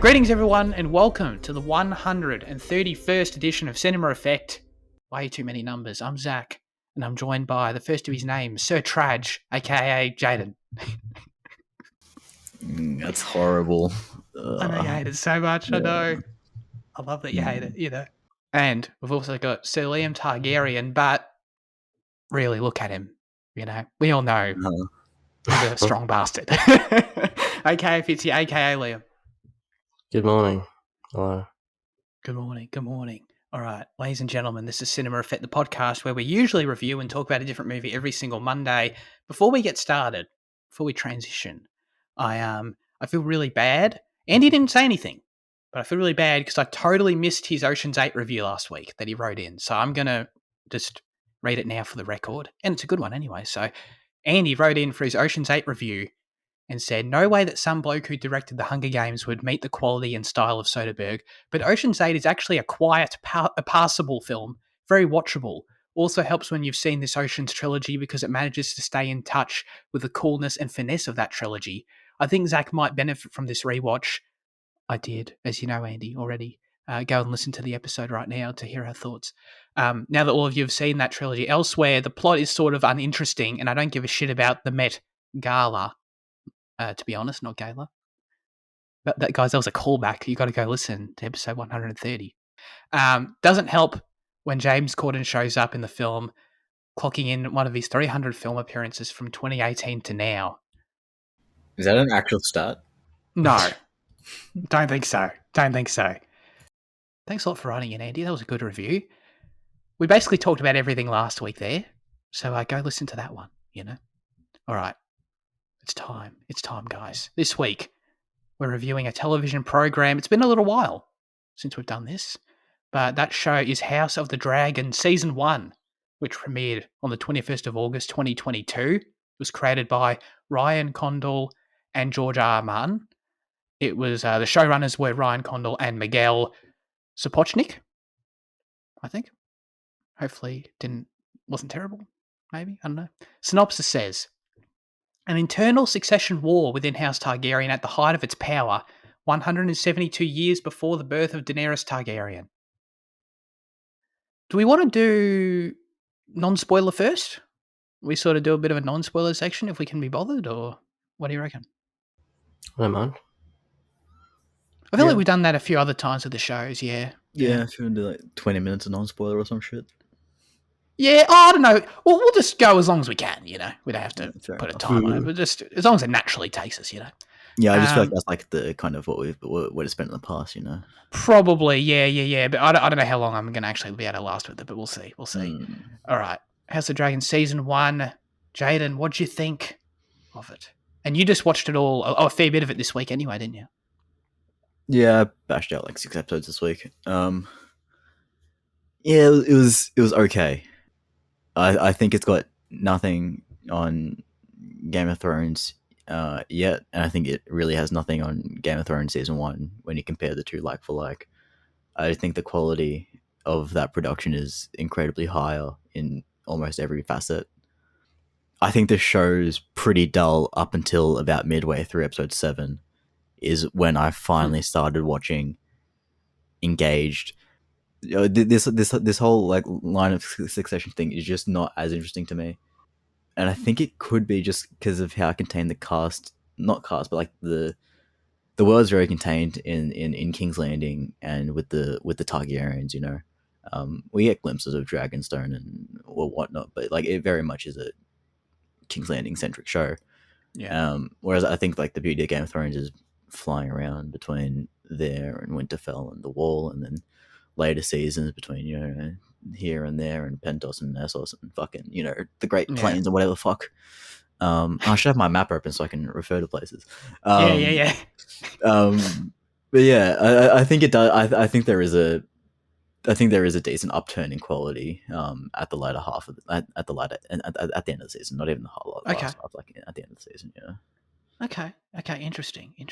Greetings, everyone, and welcome to the 131st edition of Cinema Effect. Way too many numbers. I'm Zach, and I'm joined by the first of his names, Sir Traj, aka Jaden. That's horrible. I know you hate it so much. Yeah. I know. I love that you hate it, And we've also got Sir Liam Targaryen, but really, look at him. We all know he's a strong bastard. AKA Fitzy, AKA Liam. Good morning. Hello. Good morning. All right, ladies and gentlemen, this is Cinema Effect, the podcast where we usually review and talk about a different movie every single Monday. Before we get started, before we transition, I feel really bad. Andy didn't say anything, but I feel really bad because I totally missed his Ocean's 8 review last week that he wrote in. So I'm going to just read it now for the record. And it's a good one anyway. So Andy wrote in for his Ocean's 8 review and said, no way that some bloke who directed The Hunger Games would meet the quality and style of Soderbergh, but Ocean's 8 is actually a quiet, a passable film, very watchable. Also helps when you've seen this Ocean's trilogy because it manages to stay in touch with the coolness and finesse of that trilogy. I think Zach might benefit from this rewatch. I did, as you know, Andy, already. Go and listen to the episode right now to hear our thoughts. Now that all of you have seen that trilogy elsewhere, the plot is sort of uninteresting, and I don't give a shit about the Met Gala. To be honest, not Gala. But guys, that was a callback. You got to go listen to episode 130. Doesn't help when James Corden shows up in the film, clocking in one of his 300 film appearances from 2018 to now. Is that an actual stat? No, don't think so. Thanks a lot for writing in, Andy. That was a good review. We basically talked about everything last week there, so go listen to that one. All right. It's time, guys. This week, we're reviewing a television program. It's been a little while since we've done this, but that show is House of the Dragon Season 1, which premiered on the 21st of August, 2022. It was created by Ryan Condal and George R. R. Martin. It was, the showrunners were Ryan Condal and Miguel Sapochnik, I think. Hopefully wasn't terrible, maybe, I don't know. Synopsis says, an internal succession war within House Targaryen at the height of its power, 172 years before the birth of Daenerys Targaryen. Do we want to do non-spoiler first? We sort of do a bit of a non-spoiler section if we can be bothered, or what do you reckon? I don't mind. I feel like we've done that a few other times with the shows, yeah. Yeah, if you want to do like 20 minutes of non-spoiler or some shit. Yeah, I don't know. Well, we'll just go as long as we can, We don't have to put a time on it, but just as long as it naturally takes us, Yeah, I just feel like that's like the kind of what it's been in the past, Probably, yeah. But I don't know how long I'm going to actually be able to last with it, but we'll see. All right. House of Dragon Season 1. Jaden, what'd you think of it? And you just watched it all, a fair bit of it this week anyway, didn't you? Yeah, I bashed out like 6 episodes this week. Yeah, it was okay. I think it's got nothing on Game of Thrones yet, and I think it really has nothing on Game of Thrones Season 1 when you compare the two like for like. I think the quality of that production is incredibly higher in almost every facet. I think the show's pretty dull up until about midway through episode 7 is when I finally started watching engaged. This whole like line of succession thing is just not as interesting to me, and I think it could be just because of how contained the not cast, but like the world's very contained in King's Landing and with the Targaryens. We get glimpses of Dragonstone and whatnot, but like it very much is a King's Landing centric show. Yeah. Whereas I think like the beauty of Game of Thrones is flying around between there and Winterfell and the Wall, and then later seasons between here and there and Pentos and Essos and fucking the Great Plains and whatever the fuck. I should have my map open so I can refer to places. Yeah. But yeah, I think it does. I think there is a decent upturn in quality at the latter half of at the end of the season, not even the whole lot. Okay. Like at the end of the season, Okay. Interesting. You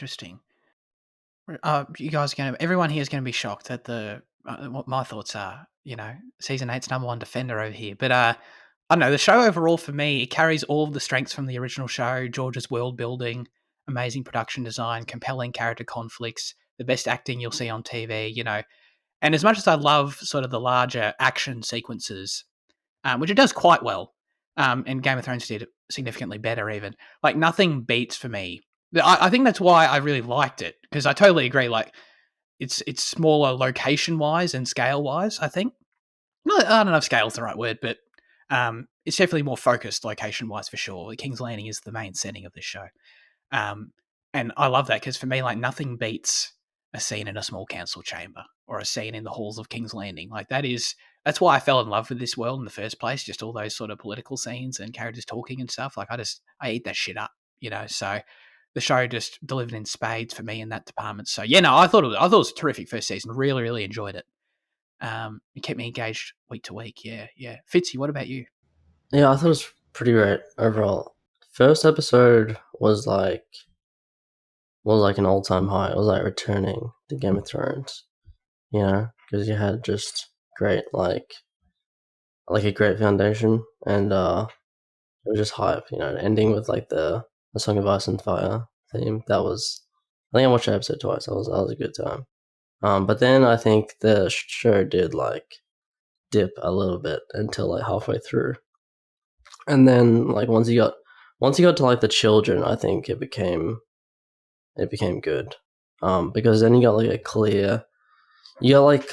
guys everyone here is going to be shocked at what my thoughts are. Season 8's number 1 defender over here, but I don't know. The show overall for me, it carries all of the strengths from the original show: George's world building, amazing production design, compelling character conflicts, the best acting you'll see on TV, And as much as I love sort of the larger action sequences, which it does quite well, and Game of Thrones did significantly better even, like nothing beats for me. I think that's why I really liked it, because I totally agree, like it's smaller location wise and scale wise, I think. No, I don't know if scale is the right word, but it's definitely more focused location wise for sure. King's Landing is the main setting of this show. Um, and I love that because for me, like nothing beats a scene in a small council chamber or a scene in the halls of King's Landing. Like that's why I fell in love with this world in the first place. Just all those sort of political scenes and characters talking and stuff. Like I eat that shit up, So the show just delivered in spades for me in that department. So yeah, no, I thought it was a terrific first season. Really, really enjoyed it. It kept me engaged week to week. Yeah, yeah. Fitzy, what about you? Yeah, I thought it was pretty great overall. First episode was like an all-time high. It was like returning to Game of Thrones, because you had just great like a great foundation, and it was just hype. Ending with like the Song of Ice and Fire theme. That was, I think I watched the episode twice. That was a good time. But then I think the show did like dip a little bit until like halfway through, and then like once you got to like the children, I think it became good. Because then you got like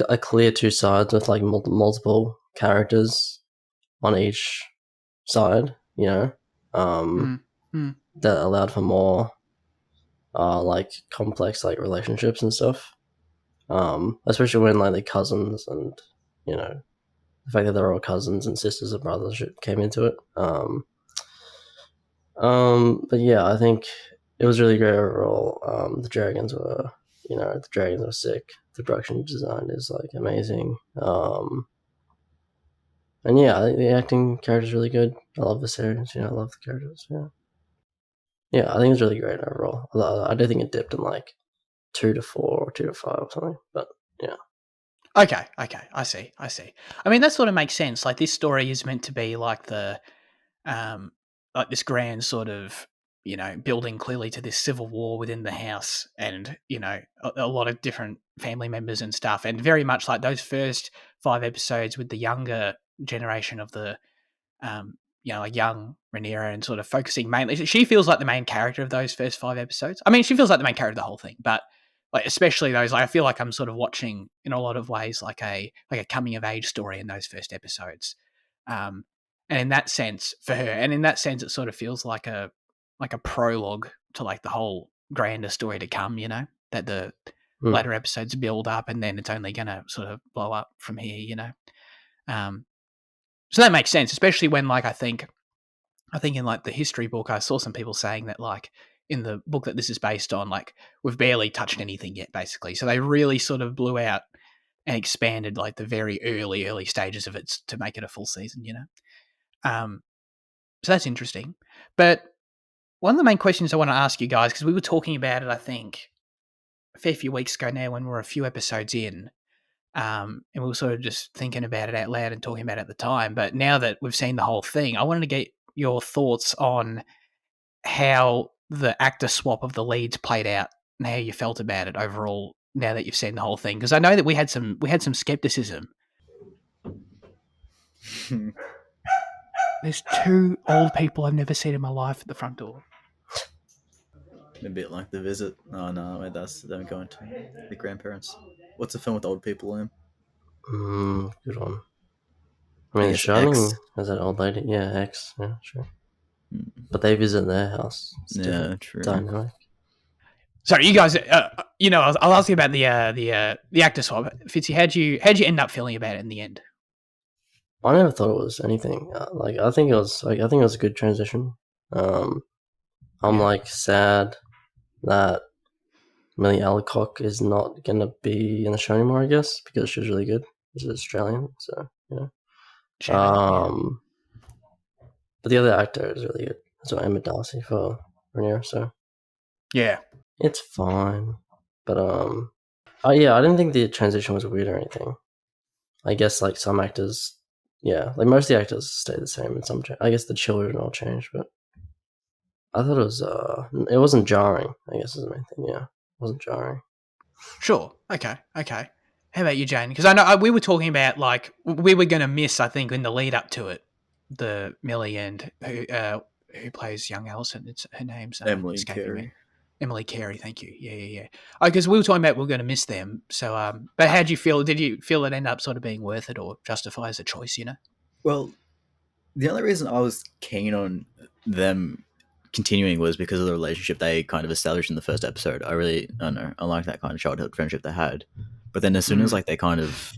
a clear two sides with like multiple characters on each side, that allowed for more like complex like relationships and stuff. Especially when like the cousins and the fact that they're all cousins and sisters and brothers came into it. But yeah, I think it was really great overall. The dragons were sick. The production design is like amazing. And yeah, I think the acting character is really good. I love the series. I love the characters. Yeah, I think it's really great overall. I do think it dipped in like 2 to 4 or 2 to 5 or something. But yeah. Okay, I see. I mean, that sort of makes sense. Like this story is meant to be like like this grand sort of, building clearly to this civil war within the house, and a lot of different family members and stuff, and very much like those first 5 episodes with the younger generation of the like young Rhaenyra, and sort of focusing mainly. She feels like the main character of those first 5 episodes. I mean, she feels like the main character of the whole thing, but like especially those, like, I feel like I'm sort of watching in a lot of ways like a coming of age story in those first episodes. And in that sense, for her, and in that sense, it sort of feels like a prologue to like the whole grander story to come. That the later episodes build up, and then it's only going to sort of blow up from here. So that makes sense, especially when like I think in like the history book, I saw some people saying that like in the book that this is based on, like we've barely touched anything yet, basically. So they really sort of blew out and expanded like the very early stages of it to make it a full season. So that's interesting. But one of the main questions I want to ask you guys, because we were talking about it, I think a fair few weeks ago now when we're a few episodes in, and we were sort of just thinking about it out loud and talking about it at the time. But now that we've seen the whole thing, I wanted to get your thoughts on how the actor swap of the leads played out and how you felt about it overall now that you've seen the whole thing. Because I know that we had some skepticism. There's 2 old people I've never seen in my life at the front door. A bit like The Visit. Oh no, wait, that's them going to the grandparents. What's a film with old people in? Good one. I mean, The Shining has that old lady. Yeah, X. Yeah, sure. But they visit their house. It's true. Dynamic. Sorry, you guys. I'll ask you about the actor swap. Fitzy, how'd you end up feeling about it in the end? I never thought it was anything. I think it was a good transition. I'm like sad that Millie Alcock is not gonna be in the show anymore. I guess because she was really good. She's Australian, so yeah. But the other actor is really good. So Emma Darcy for Rhaenyra. So yeah, it's fine. But I didn't think the transition was weird or anything. I guess like some actors, like most of the actors stay the same, and some I guess the children all change, but I thought it wasn't jarring. I guess is the main thing. Yeah, it wasn't jarring. Sure. Okay. Okay. How about you, Jane? Because I know we were talking about like we were going to miss. I think in the lead up to it, the Millie and who plays young Allison. It's her name's Emily escaping me. Carey. Emily Carey. Thank you. Yeah, yeah, yeah. Because we were talking about we are going to miss them. So, but how would you feel? Did you feel it end up sort of being worth it or justify as a choice? You know. Well, the only reason I was keen on them continuing was because of the relationship they kind of established in the first episode. I don't know, I like that kind of childhood friendship they had. But then as soon as like they kind of,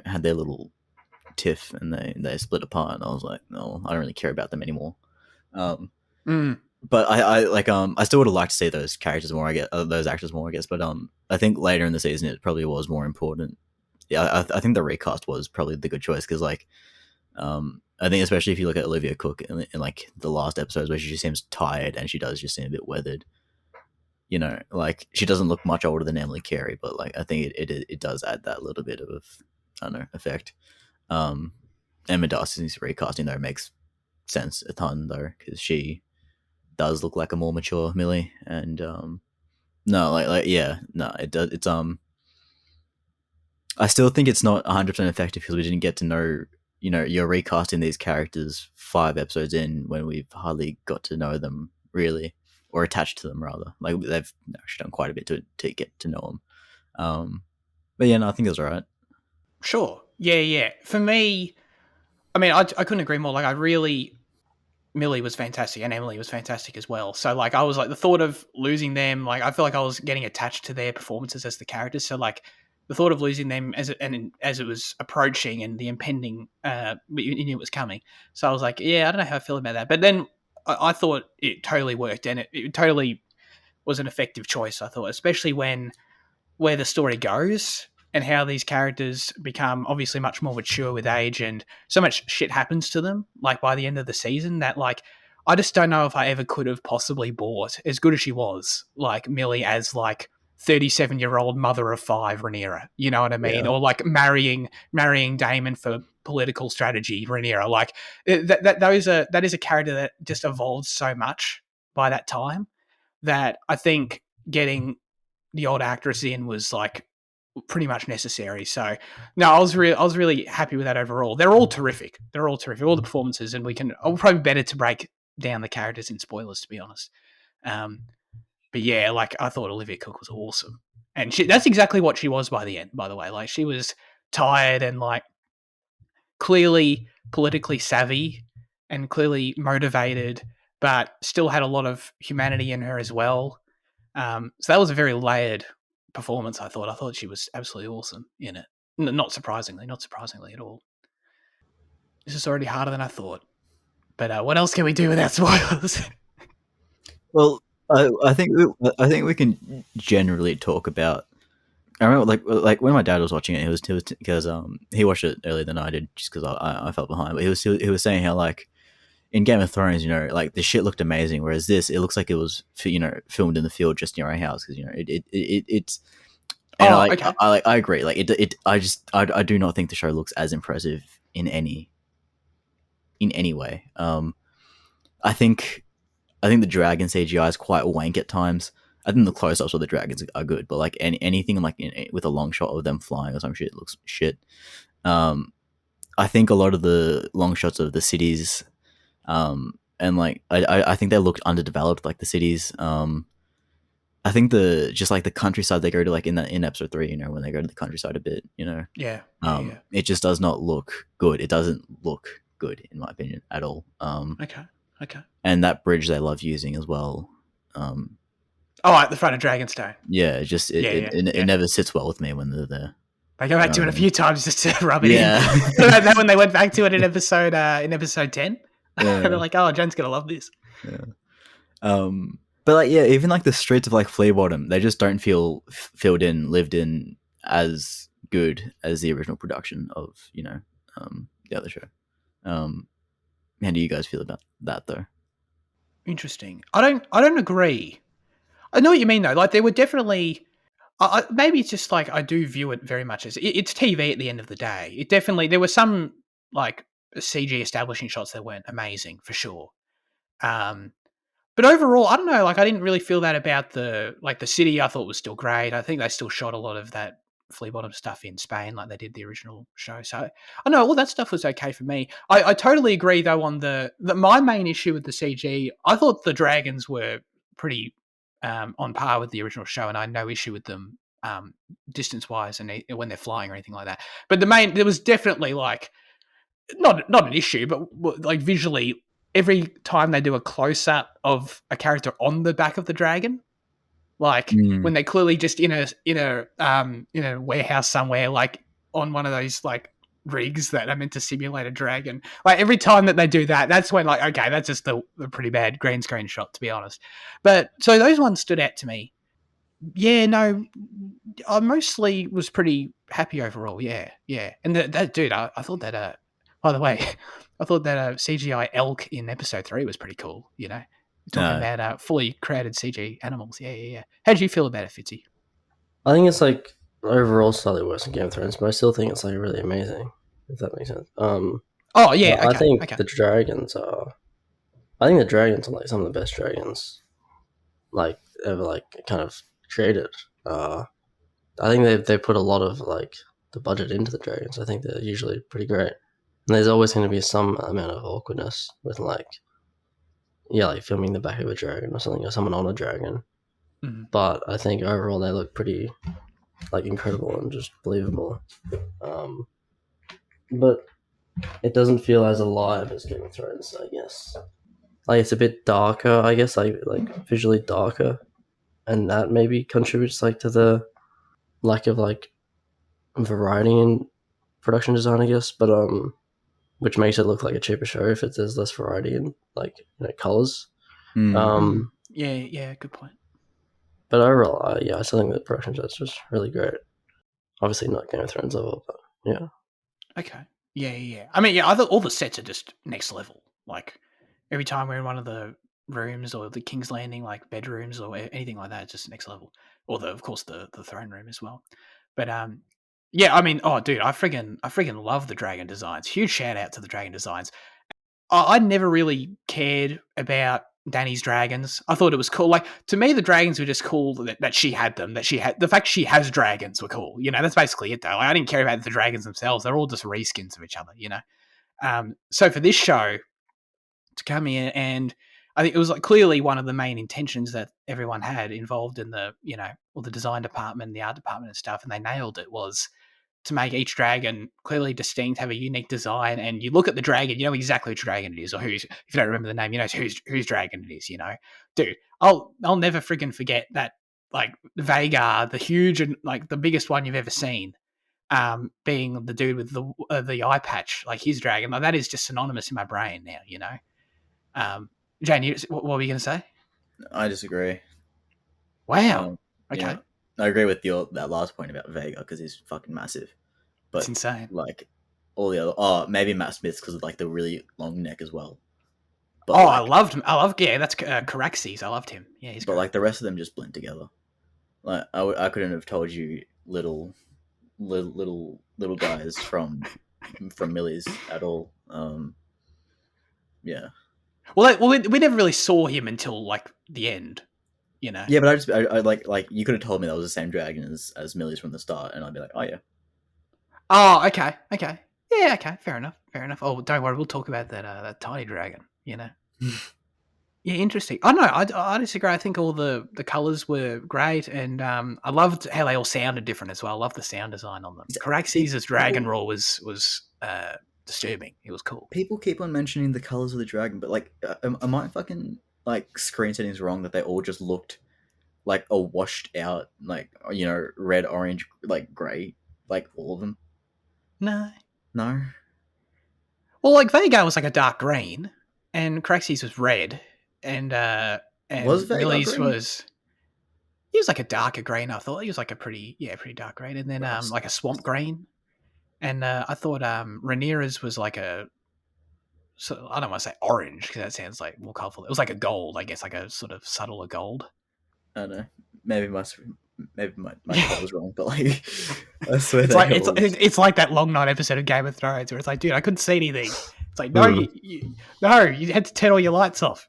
had their little tiff and they split apart, I was like, no, I don't really care about them anymore. Um, Mm. but I still would have liked to see those characters more. I guess those actors more. I guess, but I think later in the season it probably was more important. Yeah, I think the recast was probably the good choice because I think especially if you look at Olivia Cook in like the last episodes where she just seems tired and she does just seem a bit weathered. Like she doesn't look much older than Emily Carey, but like I think it does add that little bit of I don't know effect. Emma Darcy's recasting though makes sense a ton though because she does look like a more mature Millie and no yeah no it does I still think it's not 100% effective because we didn't get to know, you're recasting these characters 5 episodes in when we've hardly got to know them really, or attached to them rather. Like they've actually done quite a bit to get to know them. But yeah, no, I think it was alright. Sure. Yeah, yeah. For me, I mean, I couldn't agree more. Like, I really Millie was fantastic and Emily was fantastic as well. So like I was like the thought of losing them, like I feel like I was getting attached to their performances as the characters. So like the thought of losing them as it was approaching and the impending, you knew it was coming. So I was like, yeah, I don't know how I feel about that. But then I thought it totally worked and it totally was an effective choice. I thought, especially when where the story goes and how these characters become obviously much more mature with age and so much shit happens to them like by the end of the season that like I just don't know if I ever could have possibly bought as good as she was like Millie as like 37-year-old mother of five Rhaenyra, you know what I mean? Yeah. Or like marrying Damon for political strategy Rhaenyra. Like that is a character that just evolved so much by that time that I think getting the old actress in was like pretty much necessary. So no, I was really happy with that overall. They're all terrific. They're all terrific. All the performances, and we can. I'll probably better to break down the characters in spoilers, to be honest. Um, but yeah, like I thought Olivia Cook was awesome, and that's exactly what she was by the end. By the way, like she was tired and like clearly politically savvy and clearly motivated, but still had a lot of humanity in her as well. So that was a very layered performance. I thought she was absolutely awesome in it. Not surprisingly at all. This is already harder than I thought. But what else can we do without spoilers? Well, I think we can generally talk about. I remember like when my dad was watching it, he was because he watched it earlier than I did just because I fell behind. But he was saying how like in Game of Thrones, like the shit looked amazing, whereas this it looks like it was filmed in the field just near our house because it's and Oh, okay. I agree. Like I do not think the show looks as impressive in any way. I think the dragon CGI is quite wank at times. I think the close-ups of the dragons are good, but like anything like with a long shot of them flying or some shit looks shit. I think a lot of the long shots of the cities, and like I think they looked underdeveloped, like the cities. I think the countryside they go to, like in episode 3, when they go to the countryside a bit, Yeah. it just does not look good. It doesn't look good in my opinion at all. Okay. And that bridge they love using as well. Oh, at the front of Dragonstone. Yeah, it just it never sits well with me when they're there. They go back to it a few times just to rub it Yeah. in. That when they went back to it in episode 10. Yeah. They're like, oh, Jen's gonna love this. Yeah. But like yeah, even like the streets of like Flea Bottom, they just don't feel lived in as good as the original production of the other show. How do you guys feel about that though? Interesting. I don't agree. I know what you mean though. Like there were definitely maybe it's just like I do view it very much as it's TV at the end of the day. It definitely there were some like CG establishing shots that weren't amazing for sure. But overall, I don't know. Like, I didn't really feel that about the city. I thought was still great. I think they still shot a lot of that flea bottom stuff in Spain, like they did the original show. So I know all that stuff was okay for me. I totally agree though on the my main issue with the CG. I thought the dragons were pretty on par with the original show, and I had no issue with them distance wise and when they're flying or anything like that. But there was definitely like not an issue, but like visually, every time they do a close up of a character on the back of the dragon, like when they clearly just in a warehouse somewhere, like on one of those like rigs that are meant to simulate a dragon. Like every time that they do that, that's when like okay, that's just the pretty bad green screen shot to be honest. But so those ones stood out to me. Yeah, no, I mostly was pretty happy overall. Yeah, yeah, and that dude, I thought that. By the way, I thought that CGI elk in episode 3 was pretty cool. You know, talking about fully created CG animals. Yeah, yeah, yeah. How did you feel about it, Fitzy? I think it's like overall slightly worse than Game of Thrones, but I still think it's like really amazing. If that makes sense. Oh yeah, okay, I think okay. the dragons are. I think the dragons are like some of the best dragons, like ever like kind of created. I think they put a lot of like the budget into the dragons. I think they're usually pretty great. And there's always going to be some amount of awkwardness with like filming the back of a dragon or something, or someone on a dragon. Mm-hmm. But I think overall they look pretty like incredible and just believable. But it doesn't feel as alive as Game of Thrones, I guess. Like it's a bit darker, I guess, like visually darker, and that maybe contributes like to the lack of like variety in production design, I guess. But which makes it look like a cheaper show if there's less variety in like colors. Yeah, good point. But overall, I still think the production design is just really great. Obviously, not Game of Thrones level, but yeah. Okay. Yeah. I mean, yeah, all the sets are just next level. Like every time we're in one of the rooms or the King's Landing, like bedrooms or anything like that, it's just next level. Or of course the throne room as well. But yeah, I mean, oh dude, I friggin' love the dragon designs. Huge shout out to the dragon designs. I never really cared about Dany's dragons. I thought it was cool. Like to me, the dragons were just cool that she had them. That she had the fact she has dragons were cool. You know, that's basically it though. Like, I didn't care about the dragons themselves. They're all just reskins of each other. You know. So for this show to come in, and I think it was like clearly one of the main intentions that everyone had involved in the the design department, the art department, and stuff, and they nailed it. Was to make each dragon clearly distinct, have a unique design, and you look at the dragon, you know exactly which dragon it is, or who's, if you don't remember the name, you know whose dragon it is. You know, dude, I'll never friggin' forget that. Like Vagar, the huge and like the biggest one you've ever seen, being the dude with the eye patch, like his dragon, like that is just synonymous in my brain now. You know, Jane, what were you going to say? I disagree. Wow. Okay. Yeah, I agree with that last point about Vega because he's fucking massive. But it's insane. Like all the other, maybe Matt Smith's because of like the really long neck as well. But I loved him. Yeah, that's Caraxes. I loved him. Yeah, he's. But great. like the rest of them just blend together. Like I couldn't have told you little guys from Millie's at all. Yeah. Well, we never really saw him until like the end. You know. Yeah, but I like you could have told me that was the same dragon as Millie's from the start, and I'd be like, oh yeah. Oh, okay. Yeah, okay. Fair enough. Oh, don't worry. We'll talk about that tiny dragon. You know. Yeah, interesting. I know. I disagree. I think all the colors were great, and I loved how they all sounded different as well. I love the sound design on them. Caraxes' dragon roar was disturbing. It was cool. People keep on mentioning the colors of the dragon, but like, am I fucking like screen settings wrong that they all just looked like a washed out, like red, orange, like gray, like all of them? No. Well, like Vagar was like a dark green, and Caraxes was red, and was Millie's green? He was like a darker green. I thought he was like a pretty dark green, and then like a swamp green, and I thought Rhaenyra's was like a. So I don't want to say orange because that sounds like more colourful. It was like a gold, I guess, like a sort of subtler gold. I don't know. Maybe my colour was wrong, but like I swear it's like that long night episode of Game of Thrones where it's like, dude, I couldn't see anything. It's like, no, you had to turn all your lights off.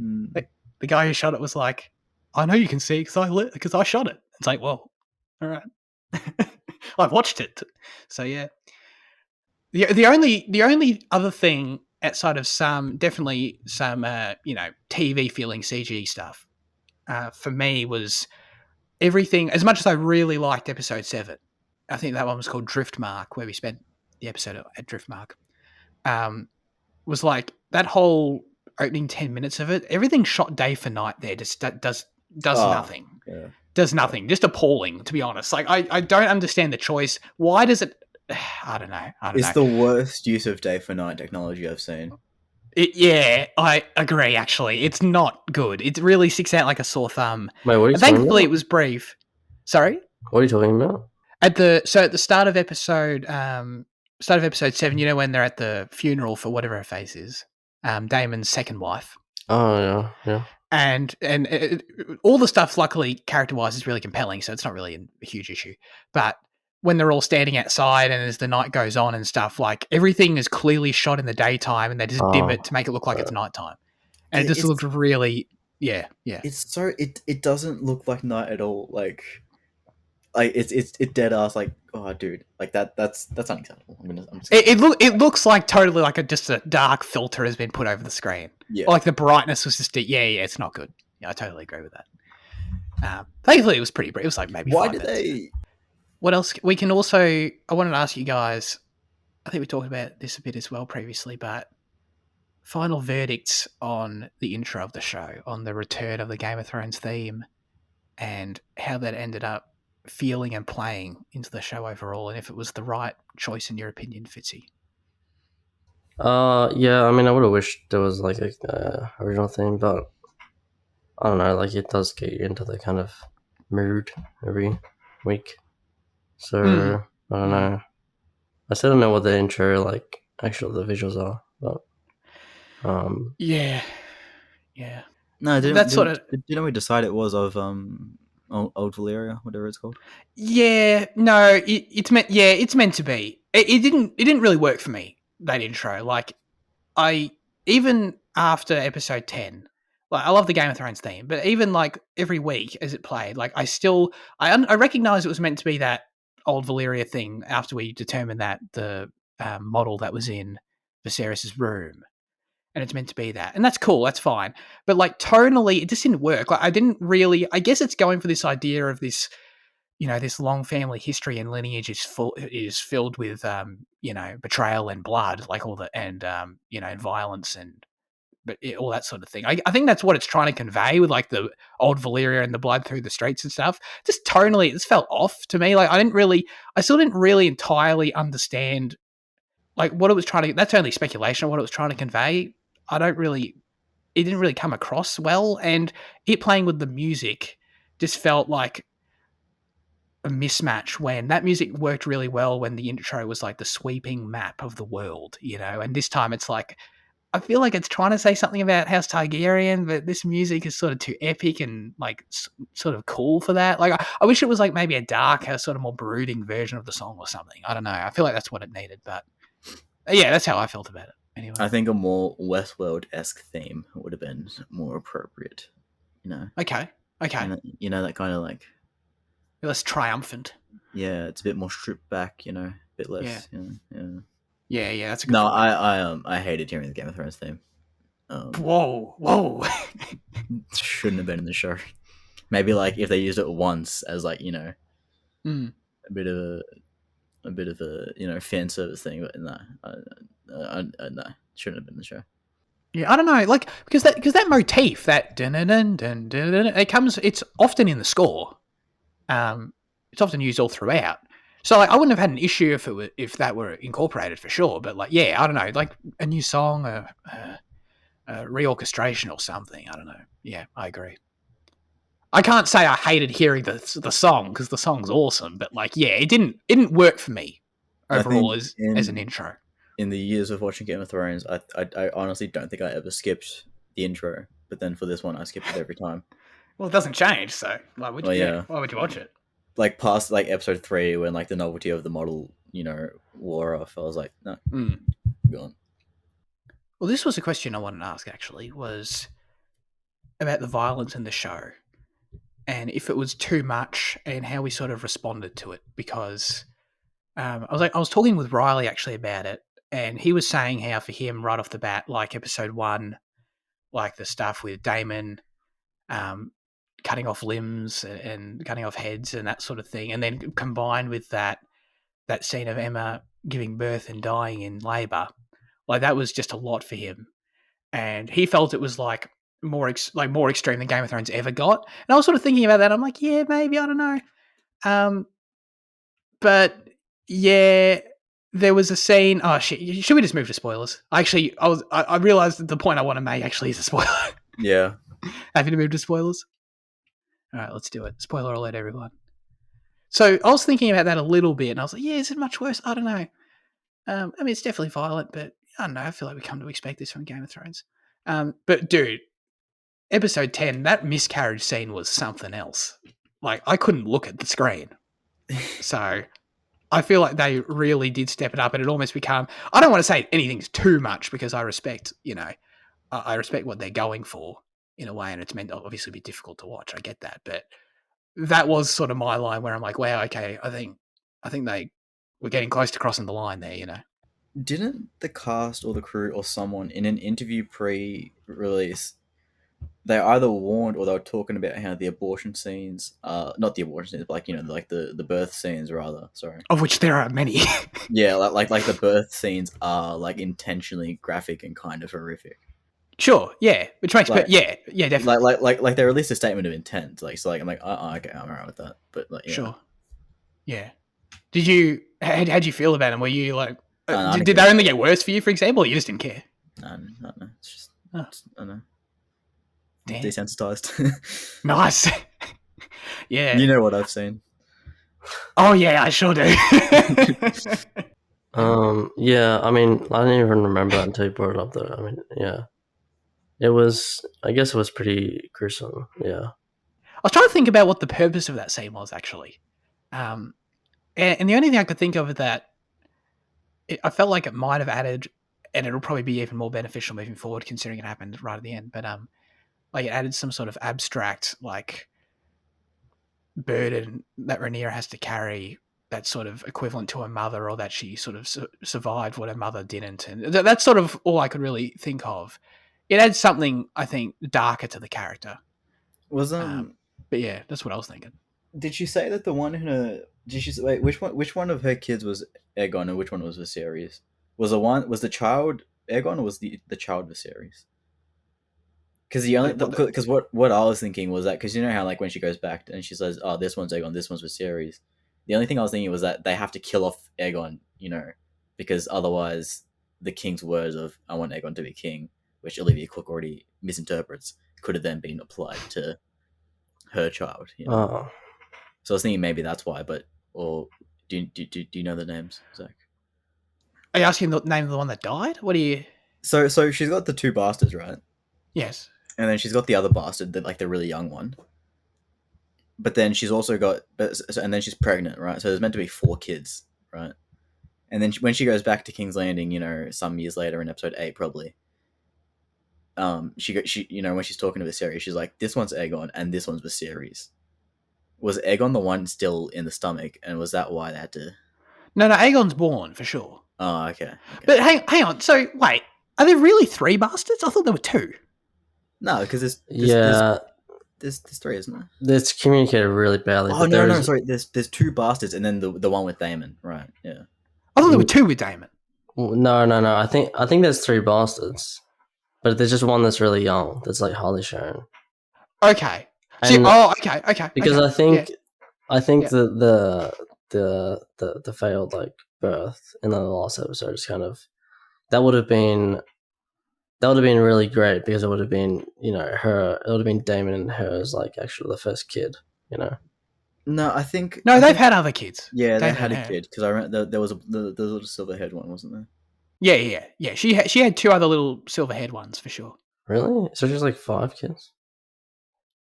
Mm. the guy who shot it was like, "I know you can see because I shot it." It's like, well, all right, I've watched it, so yeah. The only other thing outside of some definitely some TV feeling CG stuff for me was everything. As much as I really liked episode 7, I think that one was called Driftmark, where we spent the episode at Driftmark. Was like that whole opening 10 minutes of it. Everything shot day for night there just does Oh, nothing. yeah. Does nothing. Just appalling, to be honest. Like I don't understand the choice. Why does it? I don't know. It's the worst use of day for night technology I've seen. Yeah, I agree. Actually, it's not good. It really sticks out like a sore thumb. Wait, what are you And talking thankfully, it about? was brief. Sorry. What are you talking about? At the start of episode 7, you know when they're at the funeral for whatever her face is, Damon's second wife, Oh yeah, yeah. and all the stuff, luckily, character wise, is really compelling, so it's not really a huge issue. But when they're all standing outside and as the night goes on and stuff, like everything is clearly shot in the daytime, and they just dim it Oh, to make it look like it's right. nighttime, and it just looks It's really, yeah, yeah. it's so it doesn't look like night at all. Like it's dead ass. Like, oh, dude, like that's unacceptable. I'm just gonna It looks like totally like just a dark filter has been put over the screen. yeah. Or like the brightness was just yeah, it's not good. Yeah, I totally agree with that. Thankfully, it was pretty brief. It was like maybe Why 5 did minutes. they? What else? We can also. I wanted to ask you guys. I think we talked about this a bit as well previously, but final verdicts on the intro of the show, on the return of the Game of Thrones theme, and how that ended up feeling and playing into the show overall, and if it was the right choice in your opinion, Fitzy. Yeah. I mean, I would have wished there was like a original theme, but I don't know. Like, it does get you into the kind of mood every week. So I don't know. I still don't know what the intro like actually the visuals are, but Yeah. No, That sort of. didn't we decide it was of old Valyria, whatever it's called? Yeah, no, it's meant. Yeah, it's meant to be. It didn't really work for me, that intro. Like, I even after episode 10, like I love the Game of Thrones theme, but even like every week as it played, like I recognize it was meant to be that old Valyria thing after we determined that the model that was in Viserys's room, and it's meant to be that, and that's cool, that's fine. But like tonally, it just didn't work. Like I didn't really. I guess it's going for this idea of this, this long family history and lineage is filled with betrayal and blood, like all the and and violence and all that sort of thing. I think that's what it's trying to convey with like the old Valyria and the blood through the streets and stuff. Just tonally, this felt off to me. Like I still didn't really entirely understand like what it was trying to. That's only speculation of what it was trying to convey. It didn't really come across well, and it playing with the music just felt like a mismatch when that music worked really well when the intro was like the sweeping map of the world, and this time it's like I feel like it's trying to say something about House Targaryen, but this music is sort of too epic and like sort of cool for that. Like I wish it was like maybe a darker, sort of more brooding version of the song or something. I don't know. I feel like that's what it needed, but yeah, that's how I felt about it. Anyway, I think a more Westworld-esque theme would have been more appropriate. okay, That kind of like less triumphant. yeah, it's a bit more stripped back. A bit less. Yeah, that's a good No, point. I hated hearing the Game of Thrones theme. Whoa. Shouldn't have been in the show. Maybe like if they used it once as like a bit of a fan service thing, but no, no, shouldn't have been in the show. Yeah, I don't know, like because that motif, that dun dun dun dun dun, it's often in the score. It's often used all throughout. So like, I wouldn't have had an issue if that were incorporated for sure. But like, yeah, I don't know, like a new song, a reorchestration or something. I don't know. Yeah, I agree. I can't say I hated hearing the song because the song's awesome, but like, yeah, it didn't work for me overall as an intro. In the years of watching Game of Thrones, I honestly don't think I ever skipped the intro. But then for this one, I skipped it every time. Well, it doesn't change, so why would you? Yeah. Why would you watch it? Like past like episode 3, when like the novelty of the model, wore off, I was like, no, gone. Well, this was a question I wanted to ask. Actually, was about the violence in the show and if it was too much and how we sort of responded to it because I was talking with Riley actually about it and he was saying how for him right off the bat, like episode 1, like the stuff with Damon cutting off limbs and cutting off heads and that sort of thing, and then combined with that scene of Emma giving birth and dying in labour, like that was just a lot for him, and he felt it was like more extreme than Game of Thrones ever got. And I was sort of thinking about that. I'm like, yeah, maybe, I don't know, but yeah. There was a scene. Oh shit! Should we just move to spoilers? I realized that the point I want to make actually is a spoiler. Yeah. Happy to move to spoilers? All right, let's do it. Spoiler alert, everyone. So I was thinking about that a little bit, and I was like, yeah, is it much worse? I don't know. I mean, it's definitely violent, but I don't know. I feel like we come to expect this from Game of Thrones. But dude, episode 10, that miscarriage scene was something else. Like, I couldn't look at the screen. So I feel like they really did step it up, and it almost become, I don't want to say anything's too much because I respect, I respect what they're going for in a way, and it's meant to obviously be difficult to watch. I get that, but that was sort of my line where I'm like, wow, okay, I think they were getting close to crossing the line there. Didn't the cast or the crew or someone in an interview pre-release, they either warned or they were talking about how the abortion scenes, not the abortion scenes, but like like the birth scenes rather. Sorry. Of which there are many. Yeah, like the birth scenes are like intentionally graphic and kind of horrific. Sure, yeah, which makes yeah, definitely. Like they released a statement of intent, like so, like I'm like, okay, I'm alright with that, but like, yeah. Sure, yeah. Did you? How'd you feel about them? Were you like, did they only get worse for you, for example, or you just didn't care? No, it's just, I don't know. Damn. Desensitized. Nice. Yeah. You know what I've seen. Oh yeah, I sure do. Yeah, I mean, I didn't even remember that until you brought it up though. I mean, yeah. I guess it was pretty gruesome, yeah. I was trying to think about what the purpose of that scene was, actually. And the only thing I could think of is that I felt like it might have added, and it'll probably be even more beneficial moving forward considering it happened right at the end, but like it added some sort of abstract, like, burden that Rhaenyra has to carry that's sort of equivalent to her mother, or that she sort of survived what her mother didn't. And that's sort of all I could really think of. It adds something, I think, darker to the character. But yeah, that's what I was thinking. Did she say that the one who? Did she wait? Which one of her kids was Aegon, and which one was Viserys? Was the child Aegon, or was the child Viserys? Because what I was thinking was that, because you know how like when she goes back and she says, oh, this one's Aegon, this one's Viserys. The only thing I was thinking was that they have to kill off Aegon, because otherwise the king's words of I want Aegon to be king, which Olivia Cook already misinterprets, could have then been applied to her child. Oh. So I was thinking maybe that's why, or do you know the names, Zach? Are you asking the name of the one that died? What do you? So she's got the 2 bastards, right? Yes. And then she's got the other bastard, the really young one. But then she's also got, and then she's pregnant, right? So there's meant to be 4 kids, right? And then when she goes back to King's Landing, some years later in episode 8 probably, she when she's talking to Viserys, she's like, this one's Aegon and this one's Viserys. Was Aegon the one still in the stomach, and was that why they had to? No, Aegon's born for sure. Oh, okay. But hang on. So wait, are there really 3 bastards? I thought there were 2. No, because there's 3, isn't there? It's communicated really badly. Oh no, sorry. There's 2 bastards, and then the one with Daemon, right? Yeah. I thought there were 2 with Daemon. No. I think there's 3 bastards, but there's just one that's really young. That's like hardly shown. Okay. Okay. Because okay. I think the failed like birth in the last episode is kind of that would have been really great, because it would have been it would have been Daemon and her as like actually the first kid. No, I think they've had other kids. Yeah, they had a kid, because I remember there was a little silver-haired one, wasn't there? Yeah. She had 2 other little silver-haired ones for sure. Really? So she's like 5 kids?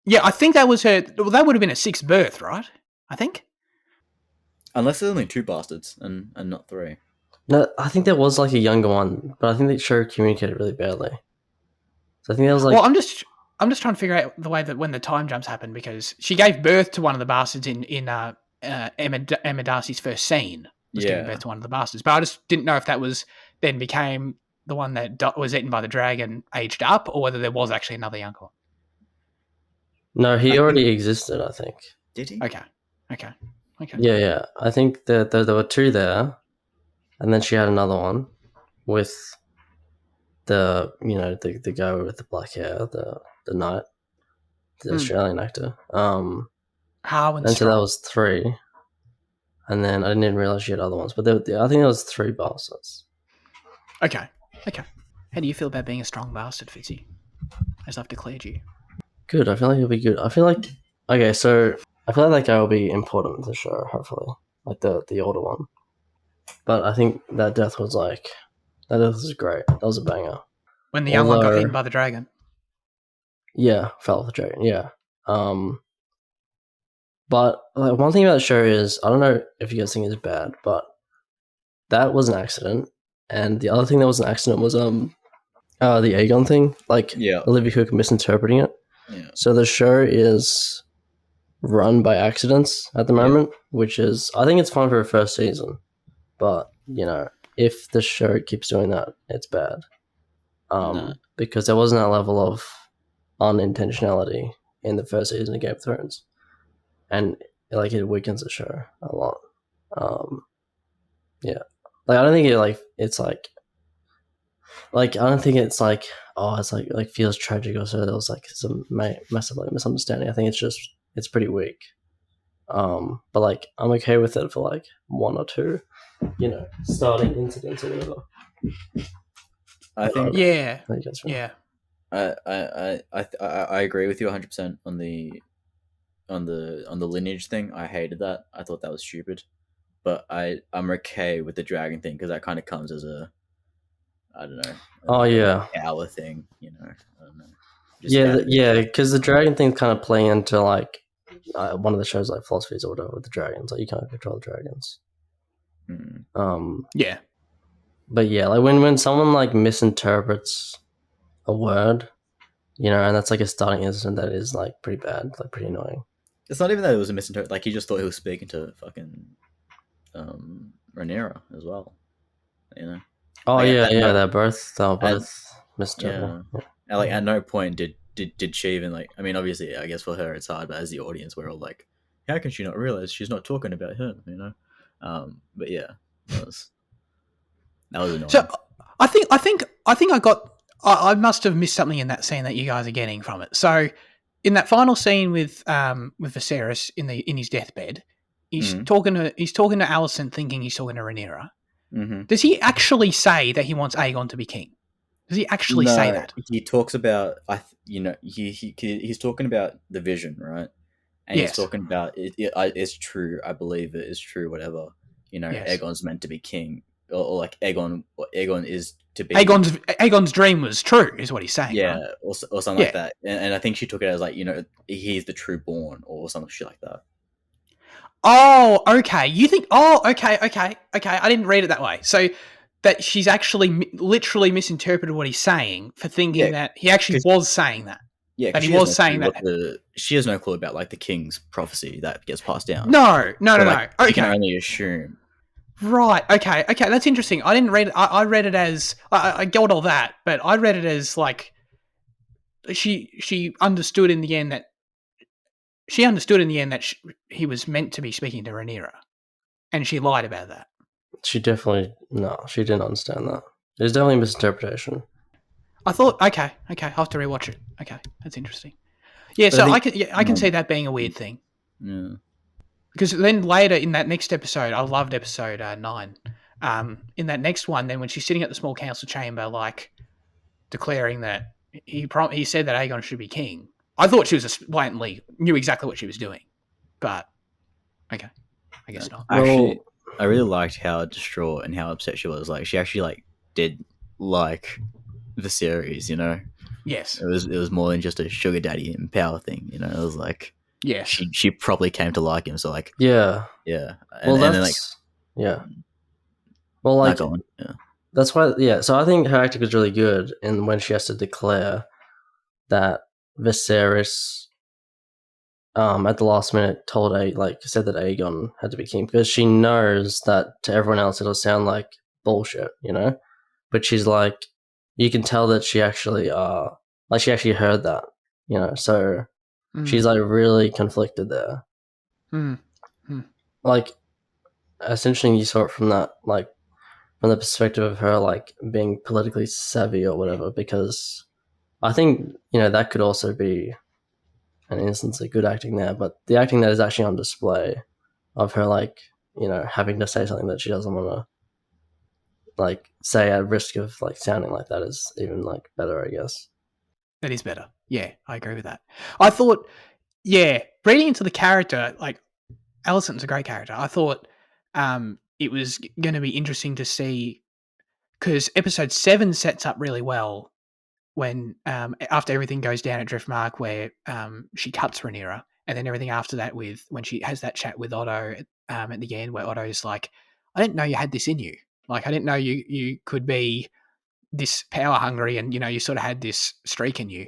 Yeah, I think that was her. Well, that would have been a 6th birth, right? I think. Unless there's only 2 bastards and not 3. No, I think there was like a younger one, but I think the show communicated really badly. So I think that was like. Well, I'm just I'm just trying to figure out the way that when the time jumps happened, because she gave birth to one of the bastards in Emma Darcy's first scene. Was giving birth to one of the bastards, but I just didn't know if that was then became the one that was eaten by the dragon, aged up, or whether there was actually another younger one. No, he already existed, I think. Did he? Okay. Yeah. I think that there were two there, and then she had another one with the guy with the black hair, the knight, the Australian actor. Harwin and so Strong. that was 3. And then I didn't realize she had other ones, but I think there was 3 bastards. Okay. How do you feel about being a strong bastard, Fitzy? As I've declared you. Good. I feel like he'll be good. I feel like that guy will be important in the show. Hopefully, like the older one. But I think that death was great. That was a banger. When the young one got eaten by the dragon. Yeah, fell off the dragon. Yeah. But like, one thing about the show is, I don't know if you guys think it's bad, but that was an accident. And the other thing that was an accident was the Aegon thing. Like, Olivia Cook misinterpreting it. Yeah. So the show is run by accidents at the moment, which is, I think it's fine for a first season, but if the show keeps doing that, it's bad. Because there wasn't that level of unintentionality in the first season of Game of Thrones, and like it weakens the show a lot. Like I don't think I don't think it's like, oh, it's like feels tragic or so. There was like some massive like misunderstanding. I think it's pretty weak. But like I'm okay with it for like 1 or 2, starting incidents or whatever. I think I agree with you 100% on the lineage thing. I hated that. I thought that was stupid. But I'm okay with the dragon thing because that kind of comes as a, I don't know. Power thing, I don't know. Because the dragon thing's kind of playing into like one of the shows like philosophies or whatever with the dragons. Like you can't control the dragons. Yeah. But yeah, like when someone like misinterprets a word, and that's like a starting incident that is like pretty bad, like pretty annoying. It's not even that it was a misinterpretation. Like he just thought he was speaking to fucking Rhaenyra as well. Oh like, they're both misinterpreted. Yeah. And like at no point did she even like, I mean obviously I guess for her it's hard, but as the audience we're all like, how can she not realize she's not talking about him, but yeah, that was annoying. So I think I must have missed something in that scene that you guys are getting from it. So in that final scene with Viserys in his deathbed, he's talking to Alicent, thinking he's talking to Rhaenyra. Mm-hmm. Does he actually say that he wants Aegon to be king? Does he actually say that? He talks about he's talking about the vision, right? And he's talking about it's true. I believe it is true. Whatever, Aegon's meant to be king, or like Aegon is to be. Aegon's dream was true, is what he's saying. Yeah, right? or something like that. And I think she took it as like he's the true born or something shit like that. Oh, okay. You think? Oh, okay. I didn't read it that way. So that she's actually literally misinterpreted what he's saying for thinking that he actually was saying that. Yeah, but he was saying that. She has no clue about like the king's prophecy that gets passed down. No. Like, okay. You can only assume. Right. Okay. That's interesting. I didn't read it. I read it as I got all that, but I read it as like she understood in the end that. She understood in the end that he was meant to be speaking to Rhaenyra, and she lied about that. She didn't understand that. There's definitely a misinterpretation. I thought, okay, I'll have to rewatch it. Okay, that's interesting. Yeah, so I can see that being a weird thing. Yeah. Because then later in that next episode, I loved episode 9. In that next one, then when she's sitting at the small council chamber, like declaring that he said that Aegon should be king. I thought she was blatantly knew exactly what she was doing, but okay, I guess not. Actually, I really liked how distraught and how upset she was. Like she actually like did like the series, Yes, it was more than just a sugar daddy and power thing. It was like she probably came to like him. So like yeah. That's why so I think her acting was really good, and when she has to declare that Viserys at the last minute said that Aegon had to be king, because she knows that to everyone else it'll sound like bullshit, but she's like, you can tell that she actually she actually heard that, so she's like really conflicted there. Like, it's interesting you saw it from that, like, from the perspective of her, like, being politically savvy or whatever, because I think, that could also be an instance of good acting there, but the acting that is actually on display of her, like, having to say something that she doesn't want to, like, say at risk of, like, sounding like that is even, like, better, I guess. That is better. Yeah, I agree with that. I thought, reading into the character, like, Alicent's a great character. I thought it was going to be interesting to see, because episode 7 sets up really well when after everything goes down at Driftmark, where she cuts Rhaenyra, and then everything after that with when she has that chat with Otto at the end, where Otto's like, I didn't know you had this in you. Like, I didn't know you could be this power hungry, and you sort of had this streak in you.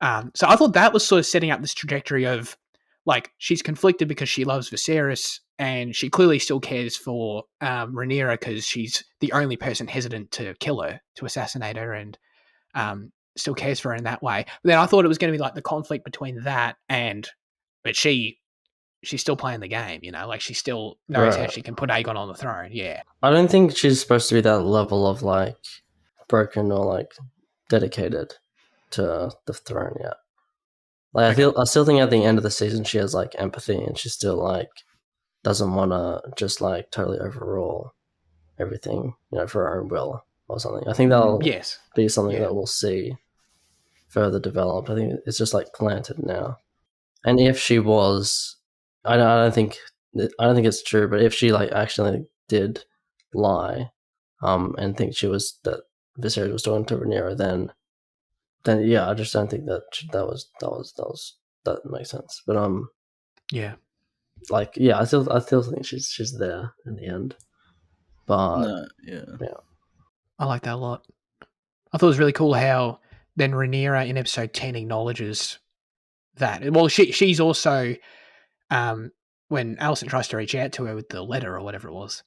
So I thought that was sort of setting up this trajectory of, like, she's conflicted because she loves Viserys, and she clearly still cares for Rhaenyra because she's the only person hesitant to kill her, to assassinate her, and still cares for her in that way. But then I thought it was going to be like the conflict between that but she's still playing the game, like she still knows how she can put Aegon on the throne. Yeah. I don't think she's supposed to be that level of, like, broken or, like, dedicated to the throne yet. Like, I still think at the end of the season she has, like, empathy, and she still, like, doesn't want to just, like, totally overrule everything, for her own will or something. I think that'll be something that we'll see further developed. I think it's just, like, planted now. And if she was, I don't think it's true, but if she, like, actually did lie, and think that Viserys was talking to Rhaenyra, then yeah, I just don't think that makes sense. But like, yeah, I still think she's there in the end. But yeah, I like that a lot. I thought it was really cool how then Rhaenyra in episode 10 acknowledges that. Well, she's also when Alicent tries to reach out to her with the letter or whatever it was,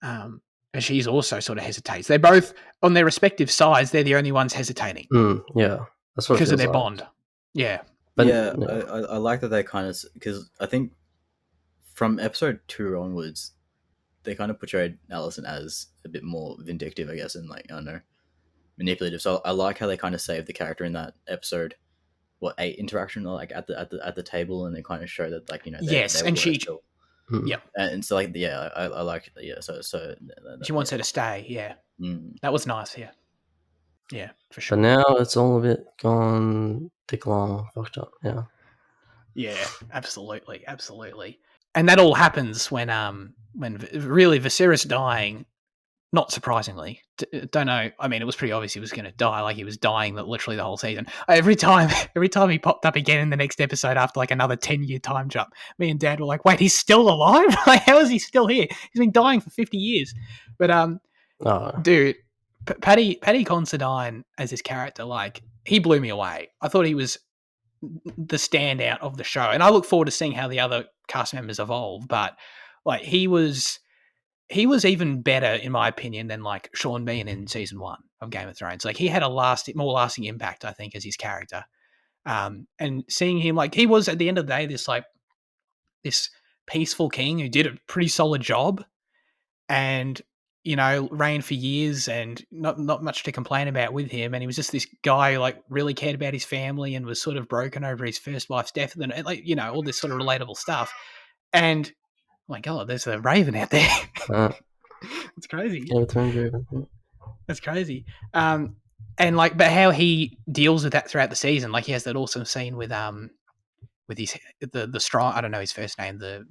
and she's also sort of hesitates. They're both on their respective sides. They're the only ones hesitating. Yeah, that's what because of their like. Bond. Yeah, but I like that they kind of, because I think from episode 2 onwards, they kind of portrayed Alicent as a bit more vindictive, I guess, and, like, I don't know, manipulative. So I like how they kind of saved the character in that episode. 8 interaction, like at the table, and they kind of show that, like, yes, and she still, yeah, and so, like, yeah, I like it. Yeah, so she wants her to stay. Yeah, that was nice. Yeah, for sure. But now it's all a bit gone dick long, fucked up. Yeah, absolutely, and that all happens when really Viserys dying. Not surprisingly, don't know. I mean, it was pretty obvious he was going to die. Like, he was dying literally the whole season. Every time he popped up again in the next episode after, like, another 10-year time jump, me and Dad were like, "Wait, he's still alive? Like, how is he still here? He's been dying for 50 years." But dude, Paddy Considine as his character, like, he blew me away. I thought he was the standout of the show, and I look forward to seeing how the other cast members evolve. But, like, he was even better, in my opinion, than, like, Sean Bean in season 1 of Game of Thrones. Like, he had a more lasting impact, I think, as his character. And seeing him, like, he was, at the end of the day, this peaceful king who did a pretty solid job and, reigned for years, and not much to complain about with him. And he was just this guy who, like, really cared about his family and was sort of broken over his first wife's death, and, like, all this sort of relatable stuff. And, oh my God, there's a raven out there. It's crazy. Game of Thrones raven. That's crazy. And, like, but how he deals with that throughout the season, like, he has that awesome scene with his the strong, I don't know his first name, the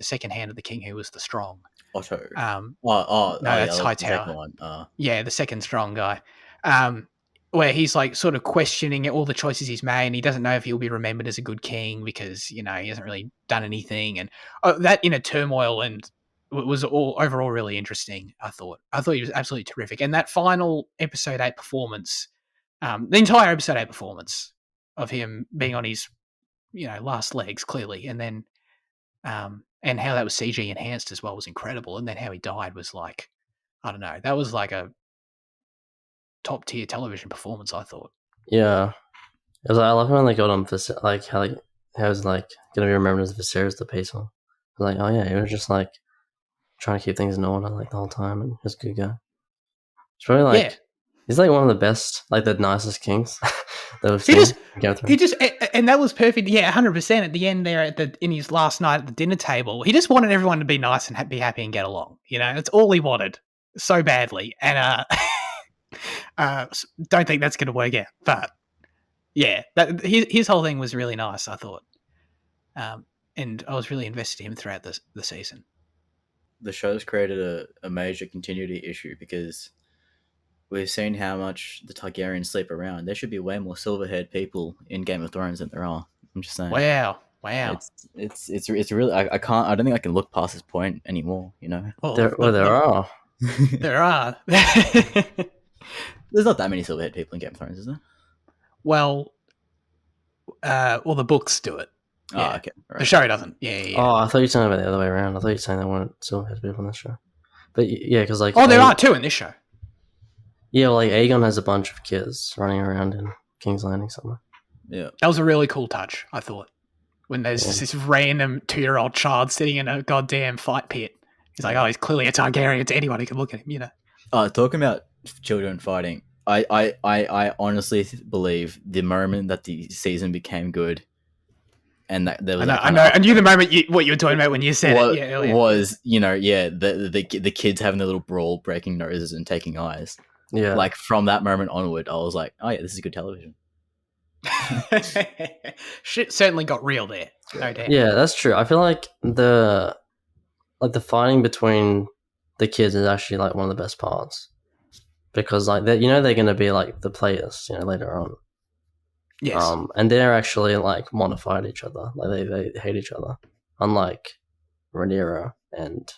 second hand of the king who was the strong. Otto. No, that's Hightower. Yeah, the second strong guy. Where he's, like, sort of questioning all the choices he's made, and he doesn't know if he'll be remembered as a good king because, he hasn't really done anything, and that inner turmoil, and was all overall really interesting. I thought he was absolutely terrific, and that final episode 8 performance, the entire episode 8 performance of him being on his last legs clearly, and then and how that was CG enhanced as well was incredible, and then how he died was like, I don't know, that was like a top tier television performance, I thought. Yeah. It was like, I love when they got on like how it was like gonna be remembered as Viserys the Peaceful. Like, oh yeah, he was just like trying to keep things in order like the whole time, and just a good guy. It's probably like he's like one of the best, like the nicest kings that we've seen. He just, and that was perfect. Yeah, 100%. At the end there, in his last night at the dinner table, he just wanted everyone to be nice and be happy and get along. That's all he wanted so badly, and don't think that's going to work out. But yeah, his whole thing was really nice, I thought, and I was really invested in him throughout the season. The show's created a major continuity issue because we've seen how much the Targaryens sleep around. There should be way more silver-haired people in Game of Thrones than there are. I'm just saying. Wow. It's really I don't think I can look past this point anymore. Well, there are. There are. There's not that many silver-haired people in Game of Thrones, is there? Well, the books do it. Yeah. Oh, okay. Right. The show doesn't. Yeah. Oh, I thought you were saying about the other way around. I thought you were saying there weren't silver-haired people on this show. But yeah, because like... Oh, there are too in this show. Yeah, well, like Aegon has a bunch of kids running around in King's Landing somewhere. Yeah. That was a really cool touch, I thought. When there's this random 2-year-old child sitting in a goddamn fight pit. He's like, oh, he's clearly a Targaryen. To anyone who can look at him, Talking about children fighting, I honestly believe the moment that the season became good, and that there was I knew the moment what you were talking about when you said it. Yeah, earlier. Was the kids having their little brawl, breaking noses and taking eyes. Yeah, like from that moment onward, I was like, oh yeah, this is good television. Shit certainly got real there, no doubt. Yeah, that's true. I feel like the fighting between the kids is actually like one of the best parts because like they're going to be like the players, later on. Yes. And they're actually like want to fight each other. Like they hate each other, unlike Rhaenyra and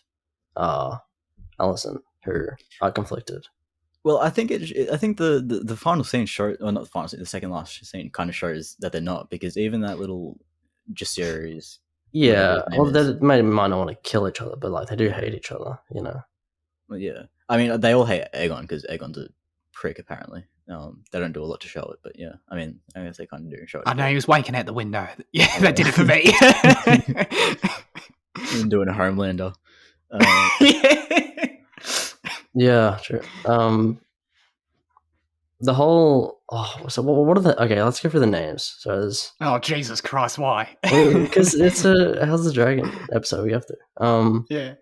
Alicent, who are conflicted. Well, I think the final scene not the final scene, the second last scene kind of shows that they're not, because even that little Jaehaerys. Yeah, well, they might not want to kill each other, but like they do hate each other, Well, yeah, I mean they all hate Aegon because Aegon's a prick apparently. They don't do a lot to show it, but yeah, I mean I guess they kind of do show it. I know he was wanking out the window. Yeah, that did it for me. And doing a Homelander. Yeah, true. The whole so what are the let's go through the names. So there's Jesus Christ, why? Because it's a House of the Dragon episode. We have to. Yeah.